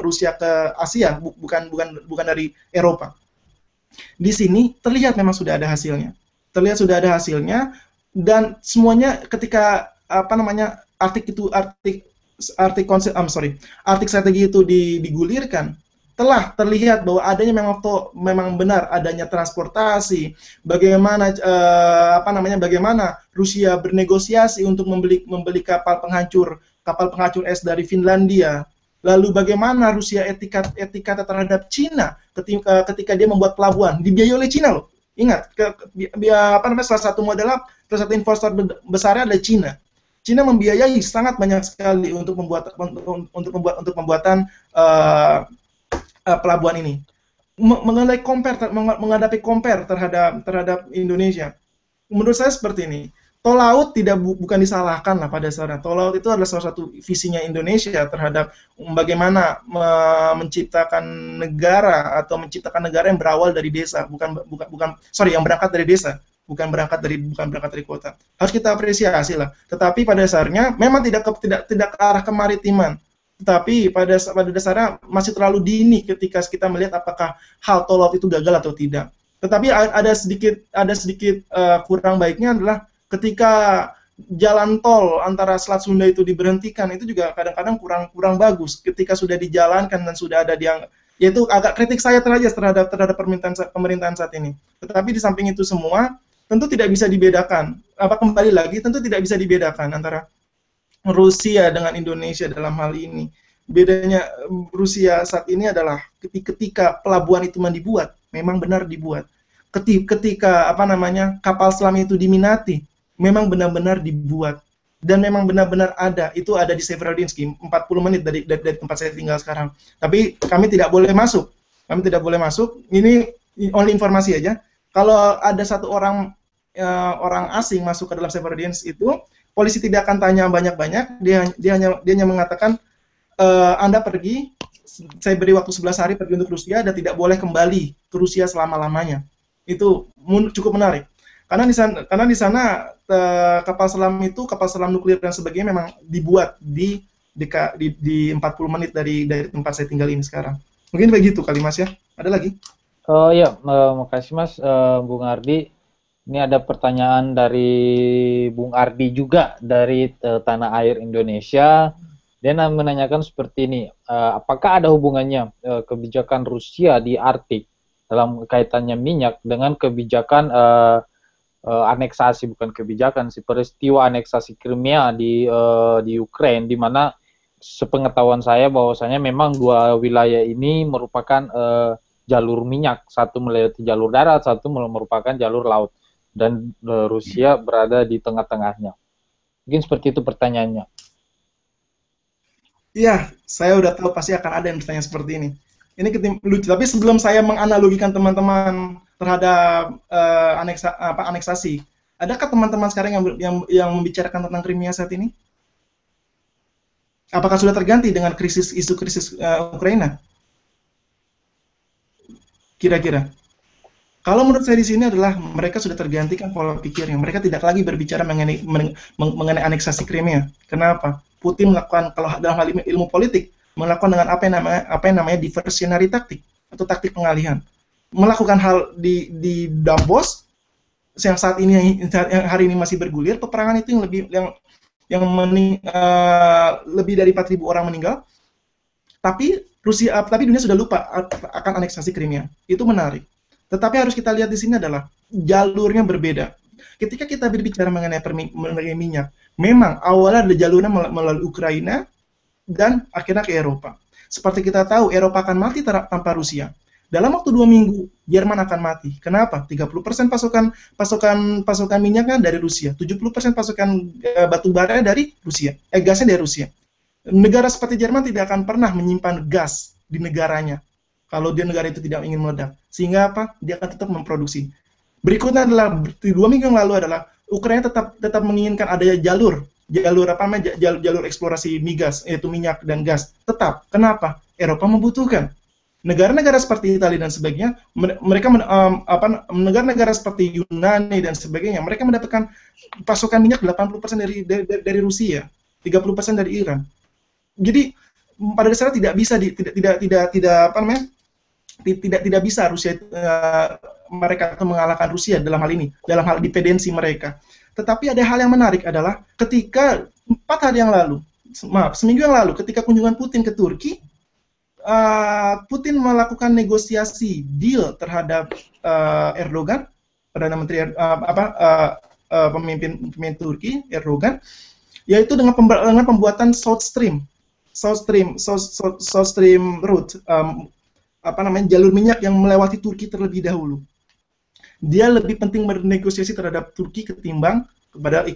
Rusia ke Asia, bukan dari Eropa. Di sini terlihat memang sudah ada hasilnya. Dan semuanya ketika Arktik strategi itu digulirkan, telah terlihat bahwa adanya memang benar adanya transportasi, bagaimana Rusia bernegosiasi untuk membeli kapal penghancur es dari Finlandia. Lalu bagaimana Rusia etika terhadap Cina ketika dia membuat pelabuhan dibiayai oleh Cina loh. Ingat, salah satu investor besarnya adalah Cina. Cina membiayai sangat banyak sekali untuk pembuatan pelabuhan ini. Menghadapi compare terhadap Indonesia. Menurut saya seperti ini. Tol laut bukan disalahkan lah pada dasarnya. Tol laut itu adalah salah satu visinya Indonesia terhadap bagaimana menciptakan negara yang berawal dari desa, yang berangkat dari desa, bukan berangkat dari kota. Harus kita apresiasi lah. Tetapi pada dasarnya memang tidak ke arah kemaritiman. Tetapi pada dasarnya masih terlalu dini ketika kita melihat apakah hal tol laut itu gagal atau tidak. Tetapi ada sedikit kurang baiknya adalah ketika jalan tol antara Selat Sunda itu diberhentikan, itu juga kadang-kadang kurang bagus ketika sudah dijalankan dan sudah ada yaitu agak kritik saya terhadap pemerintahan saat ini. Tetapi di samping itu semua tentu tidak bisa dibedakan. Tentu tidak bisa dibedakan antara Rusia dengan Indonesia dalam hal ini. Bedanya Rusia saat ini adalah ketika pelabuhan itu dibuat, memang benar dibuat. Ketika kapal selam itu diminati, memang benar-benar dibuat dan memang benar-benar ada. Itu ada di Severodvinsk, 40 menit dari tempat saya tinggal sekarang. Tapi kami tidak boleh masuk. Ini only informasi aja. Kalau ada satu orang asing masuk ke dalam Severodvinsk itu, polisi tidak akan tanya banyak-banyak. Dia hanya mengatakan, Anda pergi, saya beri waktu 11 hari pergi untuk Rusia dan tidak boleh kembali ke Rusia selama-lamanya. Itu cukup menarik. Karena di sana kapal selam nuklir dan sebagainya memang dibuat di 40 menit dari tempat saya tinggal ini sekarang. Mungkin begitu kali Mas ya. Ada lagi? Oh iya, makasih Mas, Bung Ardi. Ini ada pertanyaan dari Bung Ardi juga dari tanah air Indonesia. Dia menanyakan seperti ini, apakah ada hubungannya kebijakan Rusia di Arktik dalam kaitannya minyak dengan kebijakan aneksasi, bukan kebijakan sih, peristiwa aneksasi Crimea di Ukraina, di mana sepengetahuan saya bahwasanya memang dua wilayah ini merupakan jalur minyak, satu melewati jalur darat, satu merupakan jalur laut, dan Rusia berada di tengah-tengahnya. Mungkin seperti itu pertanyaannya. Iya, saya udah tahu pasti akan ada yang bertanya seperti ini. Ini lucu, tapi sebelum saya menganalogikan teman-teman terhadap aneksasi, adakah teman-teman sekarang yang membicarakan tentang Crimea saat ini? Apakah sudah terganti dengan isu krisis Ukraina? Kira-kira. Kalau menurut saya di sini adalah mereka sudah tergantikan pola pikirnya. Mereka tidak lagi berbicara mengenai aneksasi Crimea. Kenapa? Putin melakukan, kalau dalam hal ilmu politik, melakukan dengan apa yang namanya diversionary taktik atau taktik pengalihan. Melakukan hal di Davos yang saat ini yang hari ini masih bergulir, peperangan itu yang lebih dari 4.000 orang meninggal. Tapi dunia sudah lupa akan aneksasi Crimea. Itu menarik. Tetapi harus kita lihat di sini adalah jalurnya berbeda. Ketika kita berbicara mengenai minyak, memang awalnya ada jalurnya melalui Ukraina dan akhirnya ke Eropa. Seperti kita tahu, Eropa akan mati tanpa Rusia. Dalam waktu 2 minggu, Jerman akan mati. Kenapa? 30% pasokan minyaknya dari Rusia, 70% pasokan batu bara dari Rusia, gasnya dari Rusia. Negara seperti Jerman tidak akan pernah menyimpan gas di negaranya kalau negara itu tidak ingin meledak. Sehingga apa? Dia akan tetap memproduksi. Berikutnya adalah 2 minggu yang lalu adalah Ukraina tetap menginginkan adanya jalur eksplorasi migas, yaitu minyak dan gas. Tetap. Kenapa? Eropa membutuhkan. Negara-negara seperti Italia dan sebagainya, negara-negara seperti Yunani dan sebagainya, mereka mendapatkan pasokan minyak 80% dari Rusia, 30% dari Iran. Jadi pada dasarnya tidak bisa Rusia mereka mengalahkan Rusia dalam hal ini, dalam hal dependensi mereka. Tetapi ada hal yang menarik adalah ketika seminggu yang lalu, ketika kunjungan Putin ke Turki, Putin melakukan negosiasi deal terhadap Erdogan, perdana menteri pemimpin Turki Erdogan, yaitu dengan pembuatan South Stream route, jalur minyak yang melewati Turki terlebih dahulu. Dia lebih penting bernegosiasi terhadap Turki ketimbang kepada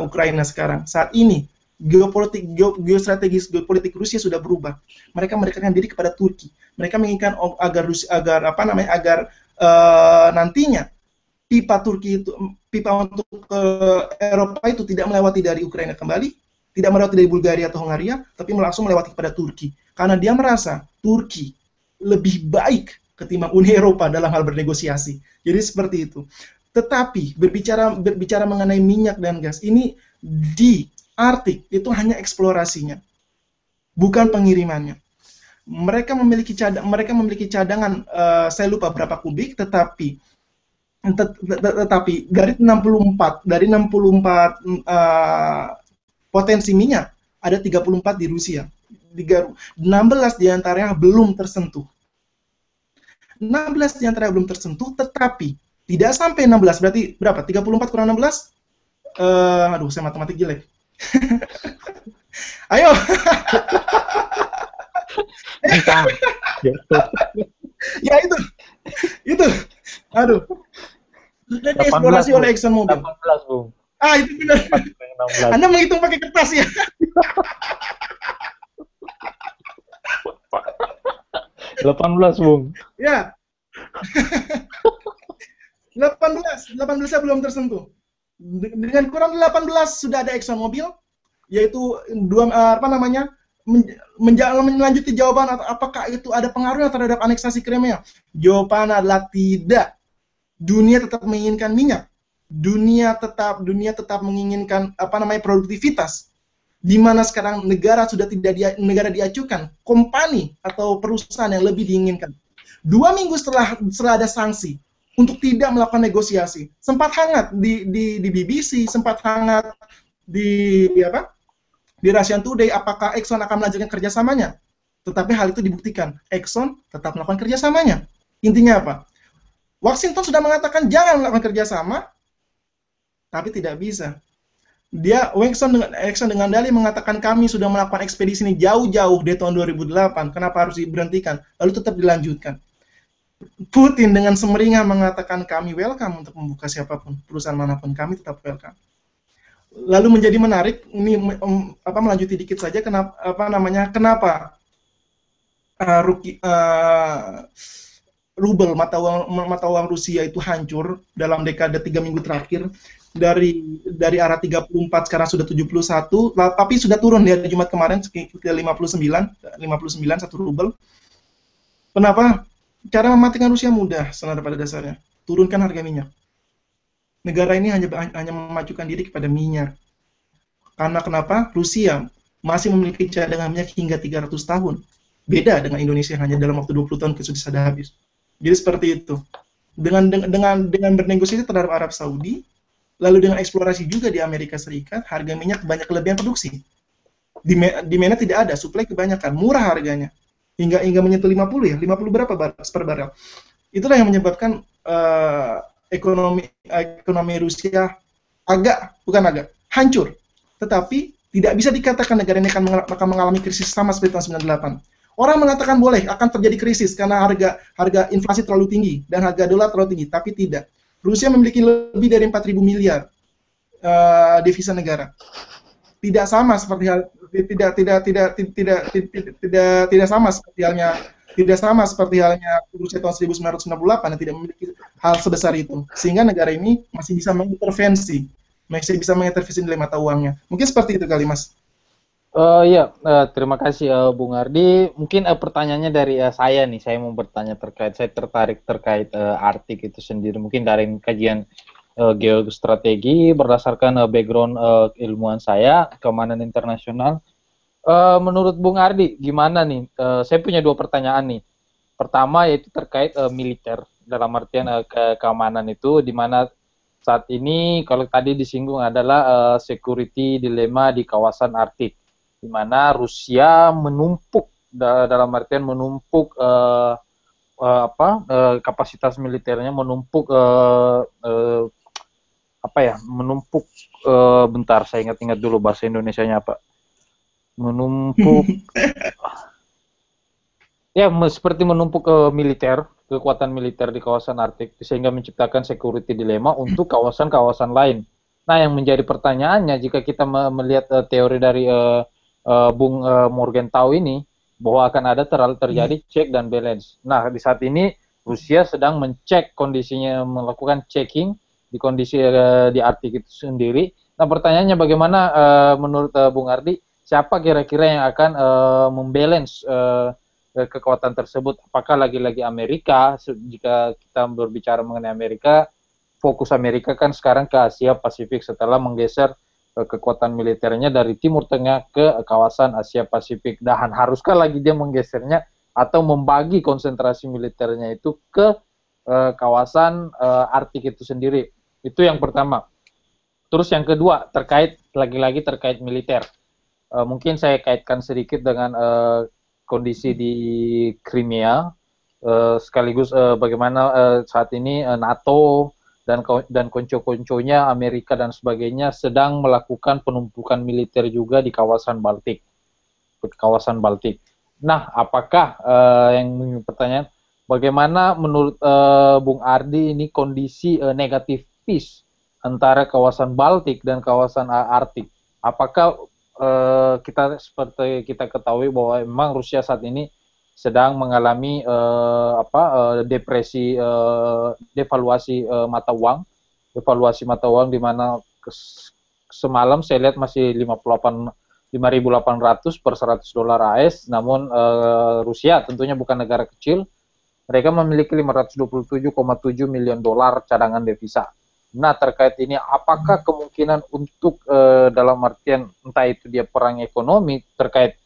Ukraina sekarang. Saat ini geostrategis geopolitik Rusia sudah berubah. Mereka mendekatkan diri kepada Turki. Mereka menginginkan agar nantinya pipa untuk Eropa itu tidak melewati dari Ukraina kembali, tidak melewati dari Bulgaria atau Hungaria, tapi langsung melewati kepada Turki. Karena dia merasa Turki lebih baik ketimbang Uni Eropa dalam hal bernegosiasi. Jadi seperti itu. Tetapi berbicara mengenai minyak dan gas ini di Arktik itu hanya eksplorasinya, bukan pengirimannya. Mereka memiliki cadangan, saya lupa berapa kubik, tetapi dari 64 potensi minyak ada 34 di Rusia. 16 diantaranya belum tersentuh. 16 diantaranya belum tersentuh, tetapi tidak sampai 16, berarti berapa? 34 kurang 16? Aduh, saya matematik jelek. Ayo. Ya itu. Aduh. Sudah dieksplorasi oleh ExxonMobil. 18, Bung. Itu benar. 16. Anda menghitung pakai kertas ya? 18, Bung. Ya. 18-nya belum tersentuh. Dengan kurang 18 sudah ada ExxonMobil, yaitu melanjuti jawaban apakah itu ada pengaruhnya terhadap aneksasi Crimea. Jawaban adalah tidak. Dunia tetap menginginkan minyak. Dunia tetap menginginkan produktivitas. Di mana sekarang negara sudah negara diacukan, kompani atau perusahaan yang lebih diinginkan. 2 minggu setelah ada sanksi untuk tidak melakukan negosiasi, sempat hangat di BBC, sempat hangat di Russian Today, apakah Exxon akan melanjutkan kerjasamanya? Tetapi hal itu dibuktikan, Exxon tetap melakukan kerjasamanya. Intinya apa? Washington sudah mengatakan jangan melakukan kerjasama, tapi tidak bisa. Exxon dengan dalih mengatakan kami sudah melakukan ekspedisi ini jauh-jauh dari tahun 2008, kenapa harus diberhentikan? Lalu tetap dilanjutkan. Putin dengan semeringah mengatakan kami welcome untuk membuka siapapun, perusahaan manapun, kami tetap welcome. Lalu menjadi menarik, ini melanjuti dikit saja, kenapa rubel mata uang Rusia itu hancur dalam dekade 3 minggu terakhir, dari arah 34 sekarang sudah 71, tapi sudah turun di hari Jumat kemarin sekitar 59 1 rubel. Kenapa? Cara mematikan Rusia mudah, saudara, pada dasarnya. Turunkan harga minyak. Negara ini hanya memajukan diri kepada minyak. Karena kenapa? Rusia masih memiliki cadangan minyak hingga 300 tahun. Beda dengan Indonesia yang hanya dalam waktu 20 tahun sudah habis. Jadi seperti itu. Dengan bernegosiasi terhadap Arab Saudi, lalu dengan eksplorasi juga di Amerika Serikat, harga minyak banyak kelebihan produksi. Demand-nya tidak ada, supply kebanyakan, murah harganya. Hingga menyentuh 50 ya, 50 berapa per barel. Itulah yang menyebabkan ekonomi Rusia hancur. Tetapi tidak bisa dikatakan negara ini akan mengalami krisis sama seperti tahun 98. Orang mengatakan boleh akan terjadi krisis karena harga inflasi terlalu tinggi dan harga dolar terlalu tinggi, tapi tidak. Rusia memiliki lebih dari 4.000 miliar devisa negara. Tidak sama seperti halnya Rusia tahun 1998 yang tidak memiliki hal sebesar itu. Sehingga negara ini masih bisa mengintervensi nilai mata uangnya. Mungkin seperti itu kali, Mas. Iya, terima kasih Bung Ardi. Mungkin pertanyaannya dari saya nih, saya mau bertanya saya tertarik terkait Arktik itu sendiri. Mungkin dari kajian geostrategi berdasarkan background ilmuwan saya, keamanan internasional. Menurut Bung Ardi, gimana nih? Saya punya 2 pertanyaan nih. Pertama yaitu terkait militer, dalam artian keamanan itu, di mana saat ini kalau tadi disinggung adalah security dilema di kawasan Arktik, di mana Rusia menumpuk dalam artian menumpuk kapasitas militernya, menumpuk bentar saya ingat dulu bahasa Indonesianya apa, menumpuk ya seperti menumpuk kekuatan militer di kawasan Arktik sehingga menciptakan security dilema untuk kawasan-kawasan lain. Nah, yang menjadi pertanyaannya jika kita melihat teori dari Bung Morgenthau ini, bahwa akan ada terjadi check dan balance. Nah, di saat ini Rusia sedang mengecek kondisinya, melakukan checking di kondisi di Arktik itu sendiri. Nah, pertanyaannya bagaimana menurut Bung Ardi, siapa kira-kira yang akan membalance kekuatan tersebut? Apakah lagi-lagi Amerika? Jika kita berbicara mengenai Amerika, fokus Amerika kan sekarang ke Asia Pasifik setelah menggeser kekuatan militernya dari Timur Tengah ke kawasan Asia Pasifik. Dan haruskah lagi dia menggesernya atau membagi konsentrasi militernya itu ke kawasan Arktik itu sendiri? Itu yang pertama. Terus yang kedua, lagi-lagi terkait militer. Mungkin saya kaitkan sedikit dengan kondisi di Crimea, sekaligus bagaimana saat ini NATO dan konco-konconya Amerika dan sebagainya sedang melakukan penumpukan militer juga di kawasan Baltik. Nah, apakah yang pertanyaan, bagaimana menurut Bung Ardi ini kondisi negatif peace antara kawasan Baltik dan kawasan Arktik? Apakah kita seperti kita ketahui bahwa memang Rusia saat ini sedang mengalami devaluasi mata uang di mana semalam saya lihat masih 5.800 per $100 AS. Namun Rusia tentunya bukan negara kecil, mereka memiliki $527,7 miliar cadangan devisa. Nah, terkait ini, apakah kemungkinan untuk dalam artian entah itu dia perang ekonomi terkait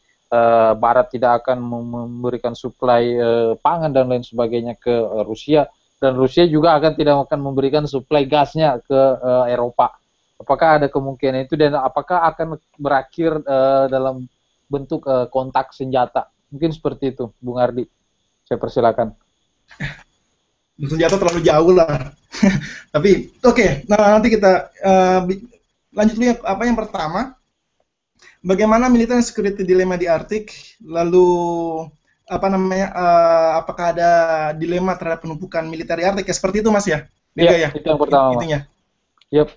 Barat tidak akan memberikan suplai pangan dan lain sebagainya ke Rusia, dan Rusia juga tidak akan memberikan suplai gasnya ke Eropa. Apakah ada kemungkinan itu, dan apakah akan berakhir dalam bentuk kontak senjata? Mungkin seperti itu, Bung Ardi. Saya persilakan. Senjata terlalu jauh lah. Tapi oke. Nah, nanti kita lanjut dulu apa yang pertama. Bagaimana militer security dilema di Arktik? Lalu apakah ada dilema terhadap penumpukan militer di Arktik? Ya, seperti itu, Mas ya. Beda ya. Itu yang pertama. Itunya. Yep.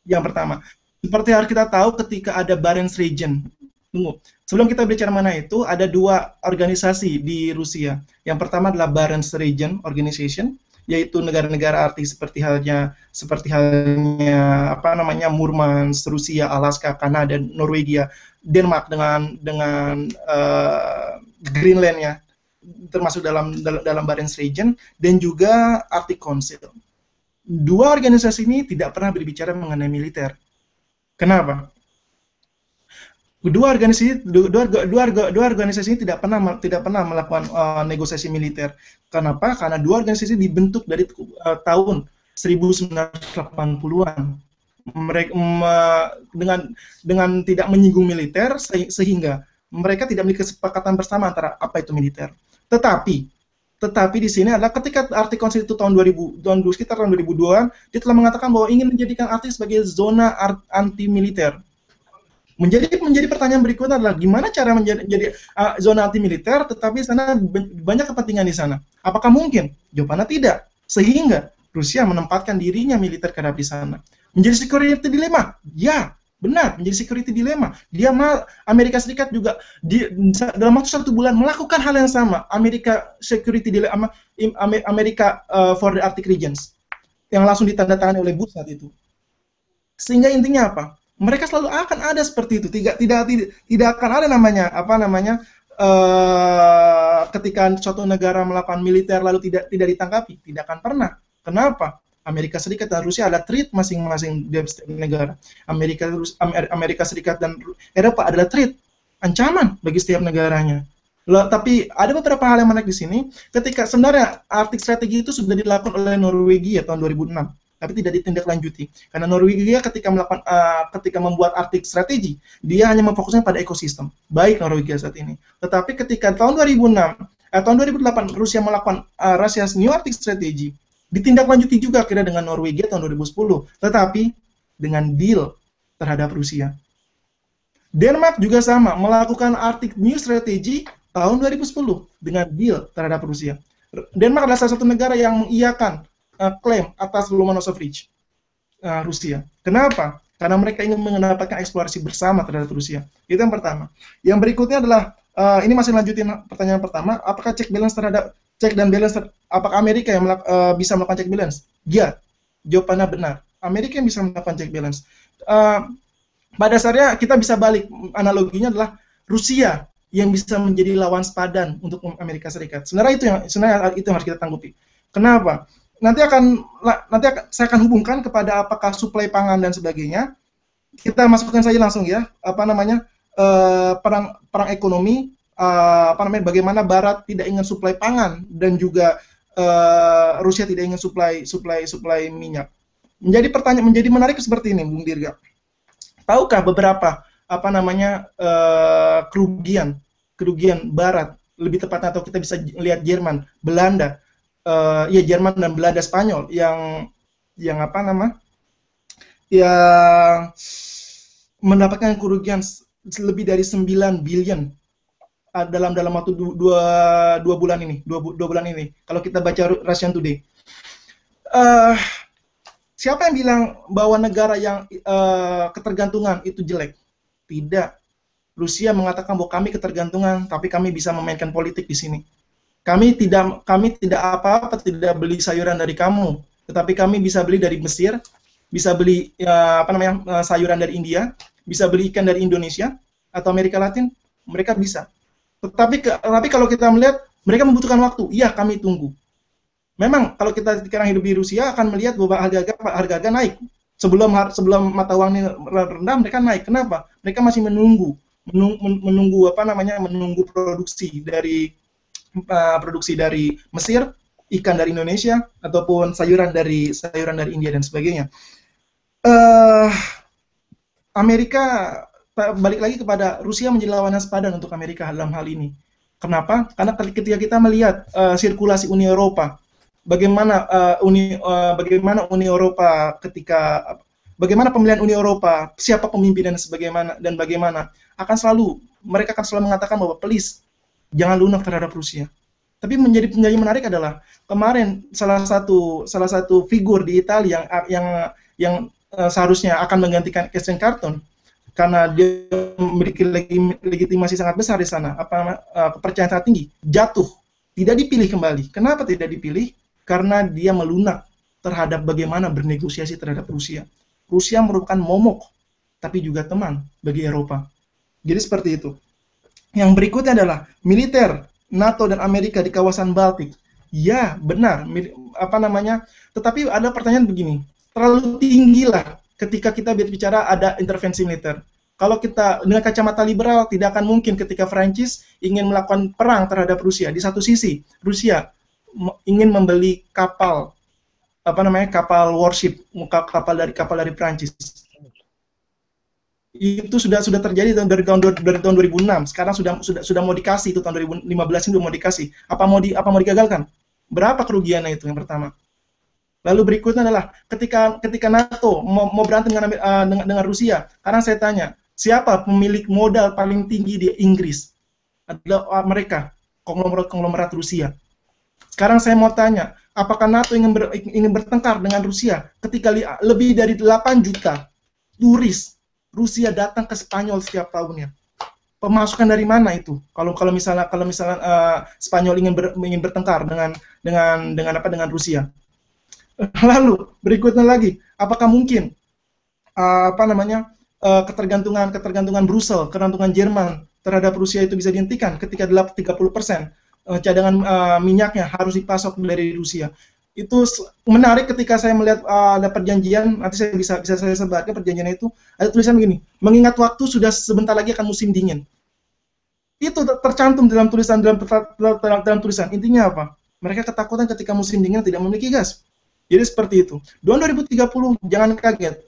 Yang pertama. Seperti harus kita tahu ketika ada Barents Region. Tunggu. Sebelum kita bicara mana itu, ada 2 organisasi di Rusia. Yang pertama adalah Barents Region Organization, yaitu negara-negara Arktik seperti halnya Murmansk, Rusia, Alaska, Kanada, Norwegia, Denmark dengan Greenland ya, termasuk dalam Barents Region, dan juga Arctic Council. 2 organisasi ini tidak pernah berbicara mengenai militer. Kenapa? Dua organisasi ini tidak pernah melakukan negosiasi militer. Kenapa? Karena dua organisasi dibentuk dari tahun 1980-an. Mereka dengan tidak menyinggung militer sehingga mereka tidak memiliki kesepakatan bersama antara apa itu militer. Tetapi di sini adalah ketika arti konstitusi tahun 2000 sekitar tahun 2002-an, dia telah mengatakan bahwa ingin menjadikan Arktik sebagai zona anti militer. Menjadi pertanyaan berikutnya adalah gimana cara menjadi zona anti militer tetapi sana banyak kepentingan di sana. Apakah mungkin? Jawabannya tidak. Sehingga Rusia menempatkan dirinya militer kadang di sana. Menjadi security dilema? Ya, benar, menjadi security dilema. Amerika Serikat juga dalam waktu 1 bulan melakukan hal yang sama. Amerika security dilema, Amerika for the Arctic regions yang langsung ditandatangani oleh Bush saat itu. Sehingga intinya apa? Mereka selalu akan ada seperti itu. Tidak akan ada ketika suatu negara melakukan militer lalu tidak ditangkapi. Tidak akan pernah. Kenapa? Amerika Serikat dan Rusia adalah threat masing-masing negara. Amerika Serikat dan Eropa adalah threat, ancaman bagi setiap negaranya. Tapi ada beberapa hal yang menarik di sini. Ketika sebenarnya Arctic Strategy itu sudah dilakukan oleh Norwegia tahun 2006. Tapi tidak ditindaklanjuti karena Norwegia ketika membuat Arctic Strategy dia hanya memfokuskan pada ekosistem baik Norwegia saat ini. Tetapi ketika tahun 2008 Rusia melakukan Russia's New Arctic Strategy ditindaklanjuti juga kira dengan Norwegia tahun 2010, tetapi dengan deal terhadap Rusia. Denmark juga sama melakukan Arctic New Strategy tahun 2010 dengan deal terhadap Rusia. Denmark adalah salah satu negara yang mengiyakan klaim atas Lomonosov Ridge Rusia. Kenapa? Karena mereka ingin mendapatkan eksplorasi bersama terhadap Rusia. Itu yang pertama. Yang berikutnya adalah ini masih lanjutin pertanyaan pertama. Apakah check dan balance? Apakah Amerika yang bisa melakukan check balance? Ya, jawabannya benar. Amerika yang bisa melakukan check balance. Pada dasarnya kita bisa balik analoginya adalah Rusia yang bisa menjadi lawan sepadan untuk Amerika Serikat. Sebenarnya itu yang harus kita tanggupi. Kenapa? Nanti saya akan hubungkan kepada apakah suplai pangan dan sebagainya. Kita masukkan saja langsung ya, perang ekonomi, bagaimana Barat tidak ingin suplai pangan dan juga Rusia tidak ingin suplai minyak. Menjadi menarik seperti ini, Bung Dirga. Tahukah beberapa kerugian Barat, lebih tepatnya atau kita bisa lihat Jerman, Belanda, Jerman dan Belanda Spanyol yang mendapatkan kerugian lebih dari 9 billion dalam waktu dua bulan ini. Kalau kita baca Russian Today, siapa yang bilang bahwa negara yang ketergantungan itu jelek? Tidak. Rusia mengatakan bahwa kami ketergantungan, tapi kami bisa memainkan politik di sini. Kami tidak apa-apa tidak beli sayuran dari kamu, tetapi kami bisa beli dari Mesir, bisa beli sayuran dari India, bisa beli ikan dari Indonesia atau Amerika Latin, mereka bisa. Tetapi kalau kita melihat mereka membutuhkan waktu, iya kami tunggu. Memang kalau kita sekarang hidup di Rusia akan melihat bahwa harga naik. Sebelum mata uang ini rendah mereka naik. Kenapa? Mereka masih menunggu produksi dari Mesir, ikan dari Indonesia, ataupun sayuran dari India dan sebagainya. Amerika balik lagi kepada Rusia menjadi lawanan sepadan untuk Amerika dalam hal ini. Kenapa? Karena ketika kita melihat sirkulasi Uni Eropa, bagaimana Uni Eropa bagaimana pemilihan Uni Eropa, siapa pemimpin dan bagaimana mereka akan selalu mengatakan bahwa please jangan lunak terhadap Rusia. Tapi menjadi menarik adalah kemarin salah satu figur di Italia yang seharusnya akan menggantikan Christian Carton karena dia memiliki legitimasi sangat besar di sana, kepercayaan sangat tinggi, jatuh, tidak dipilih kembali. Kenapa tidak dipilih? Karena dia melunak terhadap bagaimana bernegosiasi terhadap Rusia. Rusia merupakan momok, tapi juga teman bagi Eropa. Jadi seperti itu. Yang berikutnya adalah militer NATO dan Amerika di kawasan Baltik. Ya, benar. Tetapi ada pertanyaan begini. Terlalu tinggi lah ketika kita bicara ada intervensi militer. Kalau kita dengan kacamata liberal, tidak akan mungkin ketika Prancis ingin melakukan perang terhadap Rusia. Di satu sisi, Rusia ingin membeli kapal, kapal warship, kapal dari Prancis. Itu sudah terjadi dari tahun 2006. Sekarang sudah mau dikasih, itu tahun 2015 ini sudah mau dikasih. Apa mau digagalkan? Berapa kerugiannya itu yang pertama? Lalu berikutnya adalah ketika NATO mau berantem dengan Rusia. Sekarang saya tanya, siapa pemilik modal paling tinggi di Inggris? Adalah mereka, konglomerat Rusia. Sekarang saya mau tanya, apakah NATO ingin bertengkar dengan Rusia ketika lebih dari 8 juta turis Rusia datang ke Spanyol setiap tahunnya? Pemasukan dari mana itu? Kalau misalnya Spanyol ingin bertengkar dengan Rusia. Lalu berikutnya lagi, apakah mungkin ketergantungan Brussel, ketergantungan Jerman terhadap Rusia itu bisa dihentikan ketika 30% cadangan minyaknya harus dipasok dari Rusia? Itu menarik ketika saya melihat ada perjanjian, nanti saya bisa saya sebarkan perjanjian itu, ada tulisan begini, mengingat waktu sudah sebentar lagi akan musim dingin. Itu tercantum dalam tulisan. Intinya apa? Mereka ketakutan ketika musim dingin tidak memiliki gas. Jadi seperti itu. Tahun 2030 jangan kaget.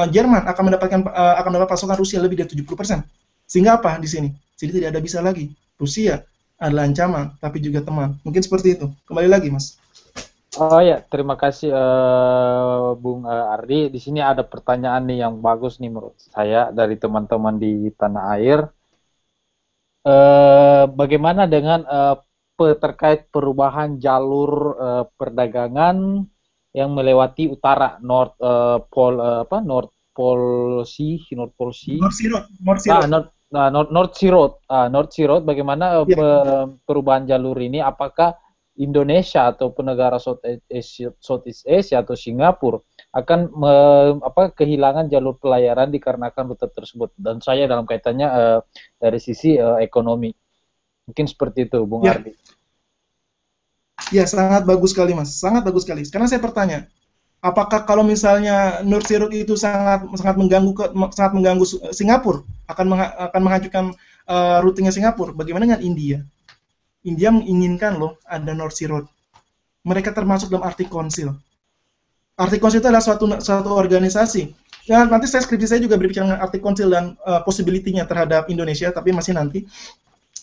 Jerman akan mendapat pasokan Rusia lebih dari 70%. Sehingga apa di sini? Jadi tidak ada bisa lagi. Rusia adalah ancaman, tapi juga teman. Mungkin seperti itu. Kembali lagi, Mas. Oh ya, terima kasih Bung Ardi. Di sini ada pertanyaan nih yang bagus nih menurut saya dari teman-teman di tanah air. Bagaimana dengan terkait perubahan jalur perdagangan yang melewati utara, North Sea Road. Bagaimana perubahan jalur ini? Apakah Indonesia ataupun negara Southeast Asia atau Singapura akan kehilangan jalur pelayaran dikarenakan rute tersebut? Dan saya dalam kaitannya dari sisi ekonomi, mungkin seperti itu, Bung Ardi. Ya, sangat bagus sekali, Mas. Sangat bagus sekali. Sekarang saya bertanya, apakah kalau misalnya North Sea Road itu sangat mengganggu Singapura, akan menghancurkan rutenya Singapura? Bagaimana dengan India? India menginginkan loh ada North Sea Road. Mereka termasuk dalam Arctic Council. Arctic Council itu adalah suatu organisasi. Ya, nanti skripsi saya juga berbicara mengenai Arctic Council dan possibility-nya terhadap Indonesia, tapi masih nanti.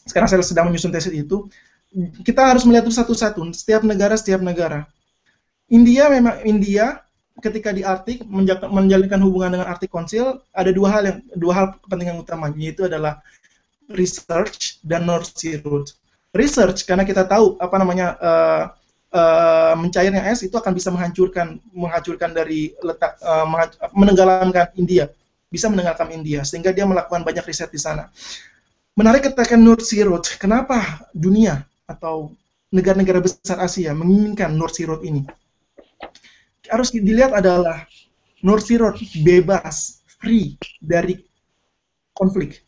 Sekarang saya sedang menyusun tesis itu. Kita harus melihat satu-satu, setiap negara. India ketika di Arktik menjalinkan hubungan dengan Arctic Council, ada dua hal kepentingan utama, yaitu adalah research dan North Sea Road. Research karena kita tahu mencairnya es itu akan bisa menghancurkan dari letak menenggelamkan India, bisa menenggelamkan India, sehingga dia melakukan banyak riset di sana. Menarik ketika North Sea Road, kenapa dunia atau negara-negara besar Asia menginginkan North Sea Road ini? Harus dilihat adalah North Sea Road bebas, free dari konflik.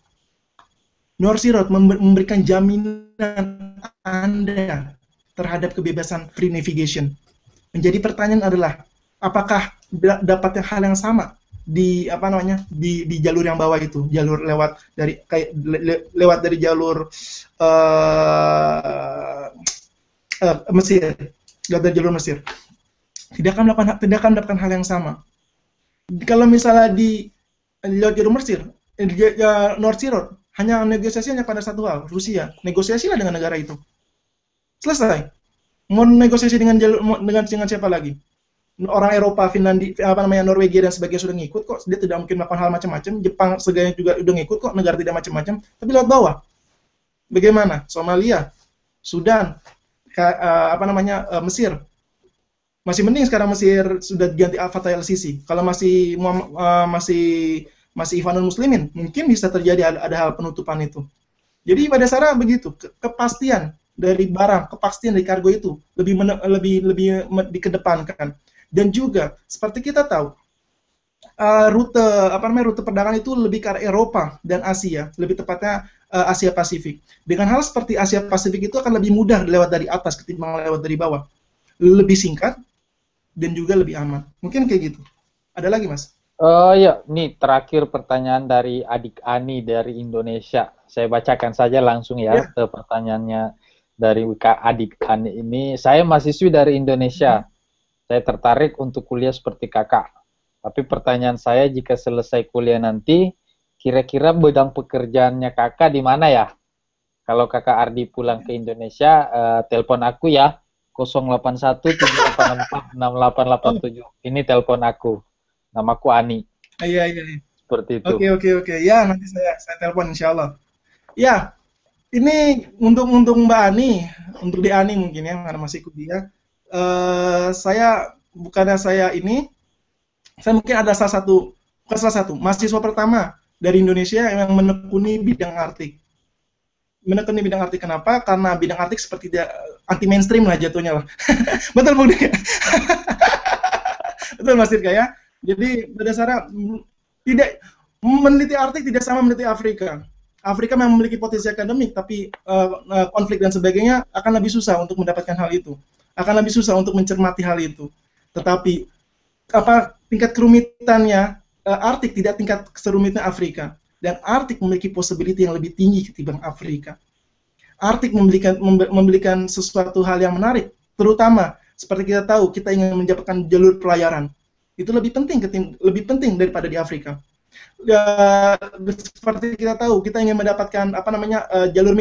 North Sea Road memberikan jaminan Anda terhadap kebebasan free navigation. Menjadi pertanyaan adalah, apakah dapat hal yang sama di jalur yang bawah itu, jalur lewat dari jalur Mesir, dari jalur Mesir, tidak akan mendapatkan hal yang sama. Kalau misalnya di jalur Mesir, North Sea Road, hanya negosiasinya pada satu hal, Rusia, negosiasilah dengan negara itu, selesai. Mau negosiasi dengan siapa lagi? Orang Eropa, Finlandia, Norwegia dan sebagainya sudah ngikut kok. Dia tidak mungkin melakukan hal macam-macam. Jepang segala juga udah ngikut kok. Negara tidak macam-macam. Tapi lewat bawah. Bagaimana? Somalia, Sudan, Mesir. Masih mending sekarang Mesir sudah diganti Fattah el-Sisi. Kalau masih Ikhwanul Muslimin, mungkin bisa terjadi ada hal penutupan itu. Jadi pada dasarnya begitu. Kepastian dari barang, kepastian dari kargo itu lebih dikedepankan. Dan juga seperti kita tahu, rute perdagangan itu lebih ke arah Eropa dan Asia, lebih tepatnya Asia Pasifik. Dengan hal seperti Asia Pasifik itu akan lebih mudah lewat dari atas ketimbang lewat dari bawah. Lebih singkat dan juga lebih aman. Mungkin kayak gitu. Ada lagi, Mas? Ya, nih terakhir pertanyaan dari adik Ani dari Indonesia. Saya bacakan saja langsung ya Ya. pertanyaannya dari Kak adik Ani ini. Saya mahasiswi dari Indonesia. Saya tertarik untuk kuliah seperti kakak. Tapi pertanyaan saya, jika selesai kuliah nanti, kira-kira bidang pekerjaannya kakak di mana ya? Kalau kakak Ardi pulang ke Indonesia, telepon aku ya, 081 7864 6887. Oh, Ini telepon aku. Namaku Ani. iya, iya, iya. Seperti itu. Oke, oke, oke. Ya, nanti saya telepon insya Allah. Ya, ini untuk Mbak Ani, untuk Di Ani mungkin ya, karena masih kuliah. Saya bukannya saya mungkin ada bukan salah satu, mahasiswa pertama dari Indonesia yang menekuni bidang artik. Menekuni bidang artik kenapa? Karena bidang artik seperti dia anti mainstream lah jatuhnya lah. Betul Bung Dika? Betul Mas Dirga ya. Jadi pada dasarnya tidak meneliti artik tidak sama meneliti Afrika. Afrika memang memiliki potensi akademik, tapi konflik dan sebagainya akan lebih susah untuk mendapatkan hal itu. Akan lebih susah untuk mencermati hal itu. Tetapi tingkat kerumitannya Arktik tidak tingkat serumitnya Afrika, dan Arktik memiliki possibility yang lebih tinggi ketimbang Afrika. Arktik memberikan sesuatu hal yang menarik, terutama seperti kita tahu kita ingin mendapatkan jalur pelayaran, itu lebih penting daripada di Afrika. Ya, seperti kita tahu kita ingin mendapatkan jalur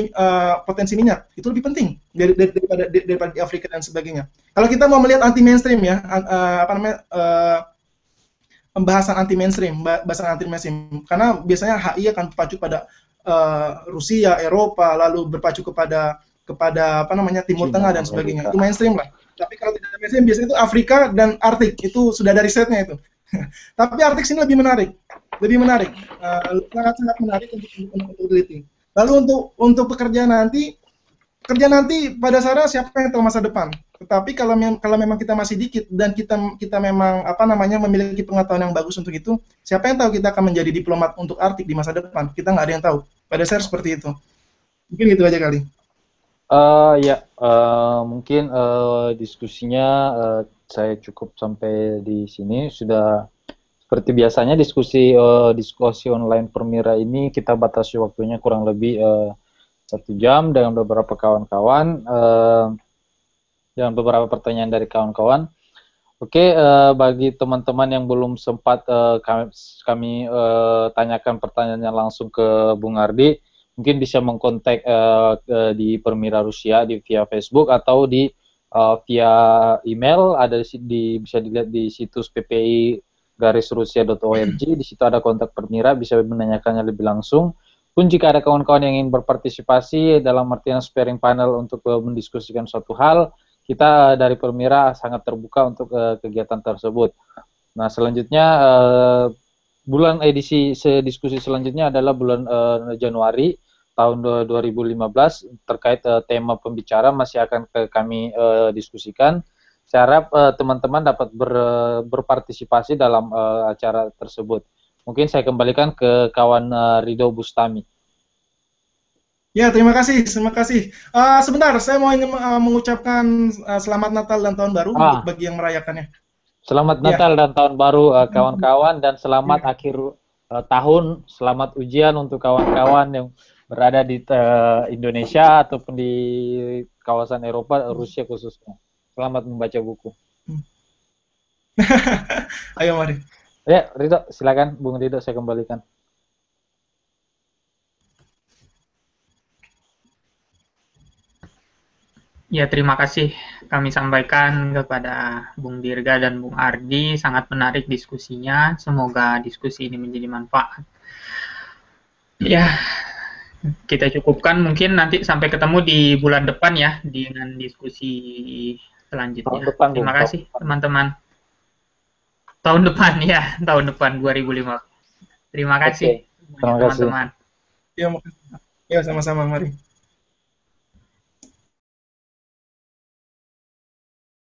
potensi minyak, itu lebih penting daripada di Afrika dan sebagainya. Kalau kita mau melihat anti mainstream ya, pembahasan anti mainstream, karena biasanya HI akan berpacu pada Rusia, Eropa, lalu berpacu kepada Timur Cina, Tengah dan sebagainya. Amerika. Itu mainstream lah. Tapi kalau tidak mainstream biasanya itu Afrika dan Arktik, itu sudah dari setnya itu. Tapi Arktik sini lebih menarik, sangat menarik untuk teliti. Lalu untuk pekerjaan nanti pada dasarnya siapa yang tahu masa depan. Tetapi kalau memang kita masih dikit dan kita memang memiliki pengetahuan yang bagus untuk itu, siapa yang tahu kita akan menjadi diplomat untuk Arktik di masa depan? Kita nggak ada yang tahu. Pada dasarnya seperti itu. Mungkin itu aja kali. Mungkin diskusinya saya cukup sampai di sini. Sudah seperti biasanya diskusi online Permira ini kita batasi waktunya kurang lebih 1 jam dengan beberapa kawan-kawan, dengan beberapa pertanyaan dari kawan-kawan. Oke, bagi teman-teman yang belum sempat kami tanyakan pertanyaannya langsung ke Bung Ardi, mungkin bisa mengkontak di Permira Rusia via Facebook atau via email, bisa dilihat di situs ppi-rusia.org. Di situ ada kontak Permira, bisa menanyakannya lebih langsung. Pun jika ada kawan-kawan yang ingin berpartisipasi dalam artian sparing panel untuk mendiskusikan suatu hal, kita dari Permira sangat terbuka untuk kegiatan tersebut. Nah, selanjutnya bulan diskusi selanjutnya adalah bulan Januari tahun 2015 terkait tema pembicara masih akan kami diskusikan. Saya harap teman-teman dapat berpartisipasi dalam acara tersebut. Mungkin saya kembalikan ke kawan Ridho Bustami. Ya, terima kasih. Sebentar, saya mau mengucapkan selamat Natal dan Tahun Baru bagi yang merayakannya. Selamat Natal dan Tahun Baru kawan-kawan, dan selamat akhir tahun, selamat ujian untuk kawan-kawan yang berada di Indonesia ataupun di kawasan Eropa, Rusia khususnya. Selamat membaca buku. Ayo mari. Ya, Ridho, silakan Bung Ridho, saya kembalikan. Ya, terima kasih kami sampaikan kepada Bung Dirga dan Bung Ardi. Sangat menarik diskusinya. Semoga diskusi ini menjadi manfaat. Ya, kita cukupkan, mungkin nanti sampai ketemu di bulan depan ya dengan diskusi selanjutnya. Terima kasih teman-teman. Tahun depan 2005. Terima kasih teman-teman. Ya, sama-sama, mari.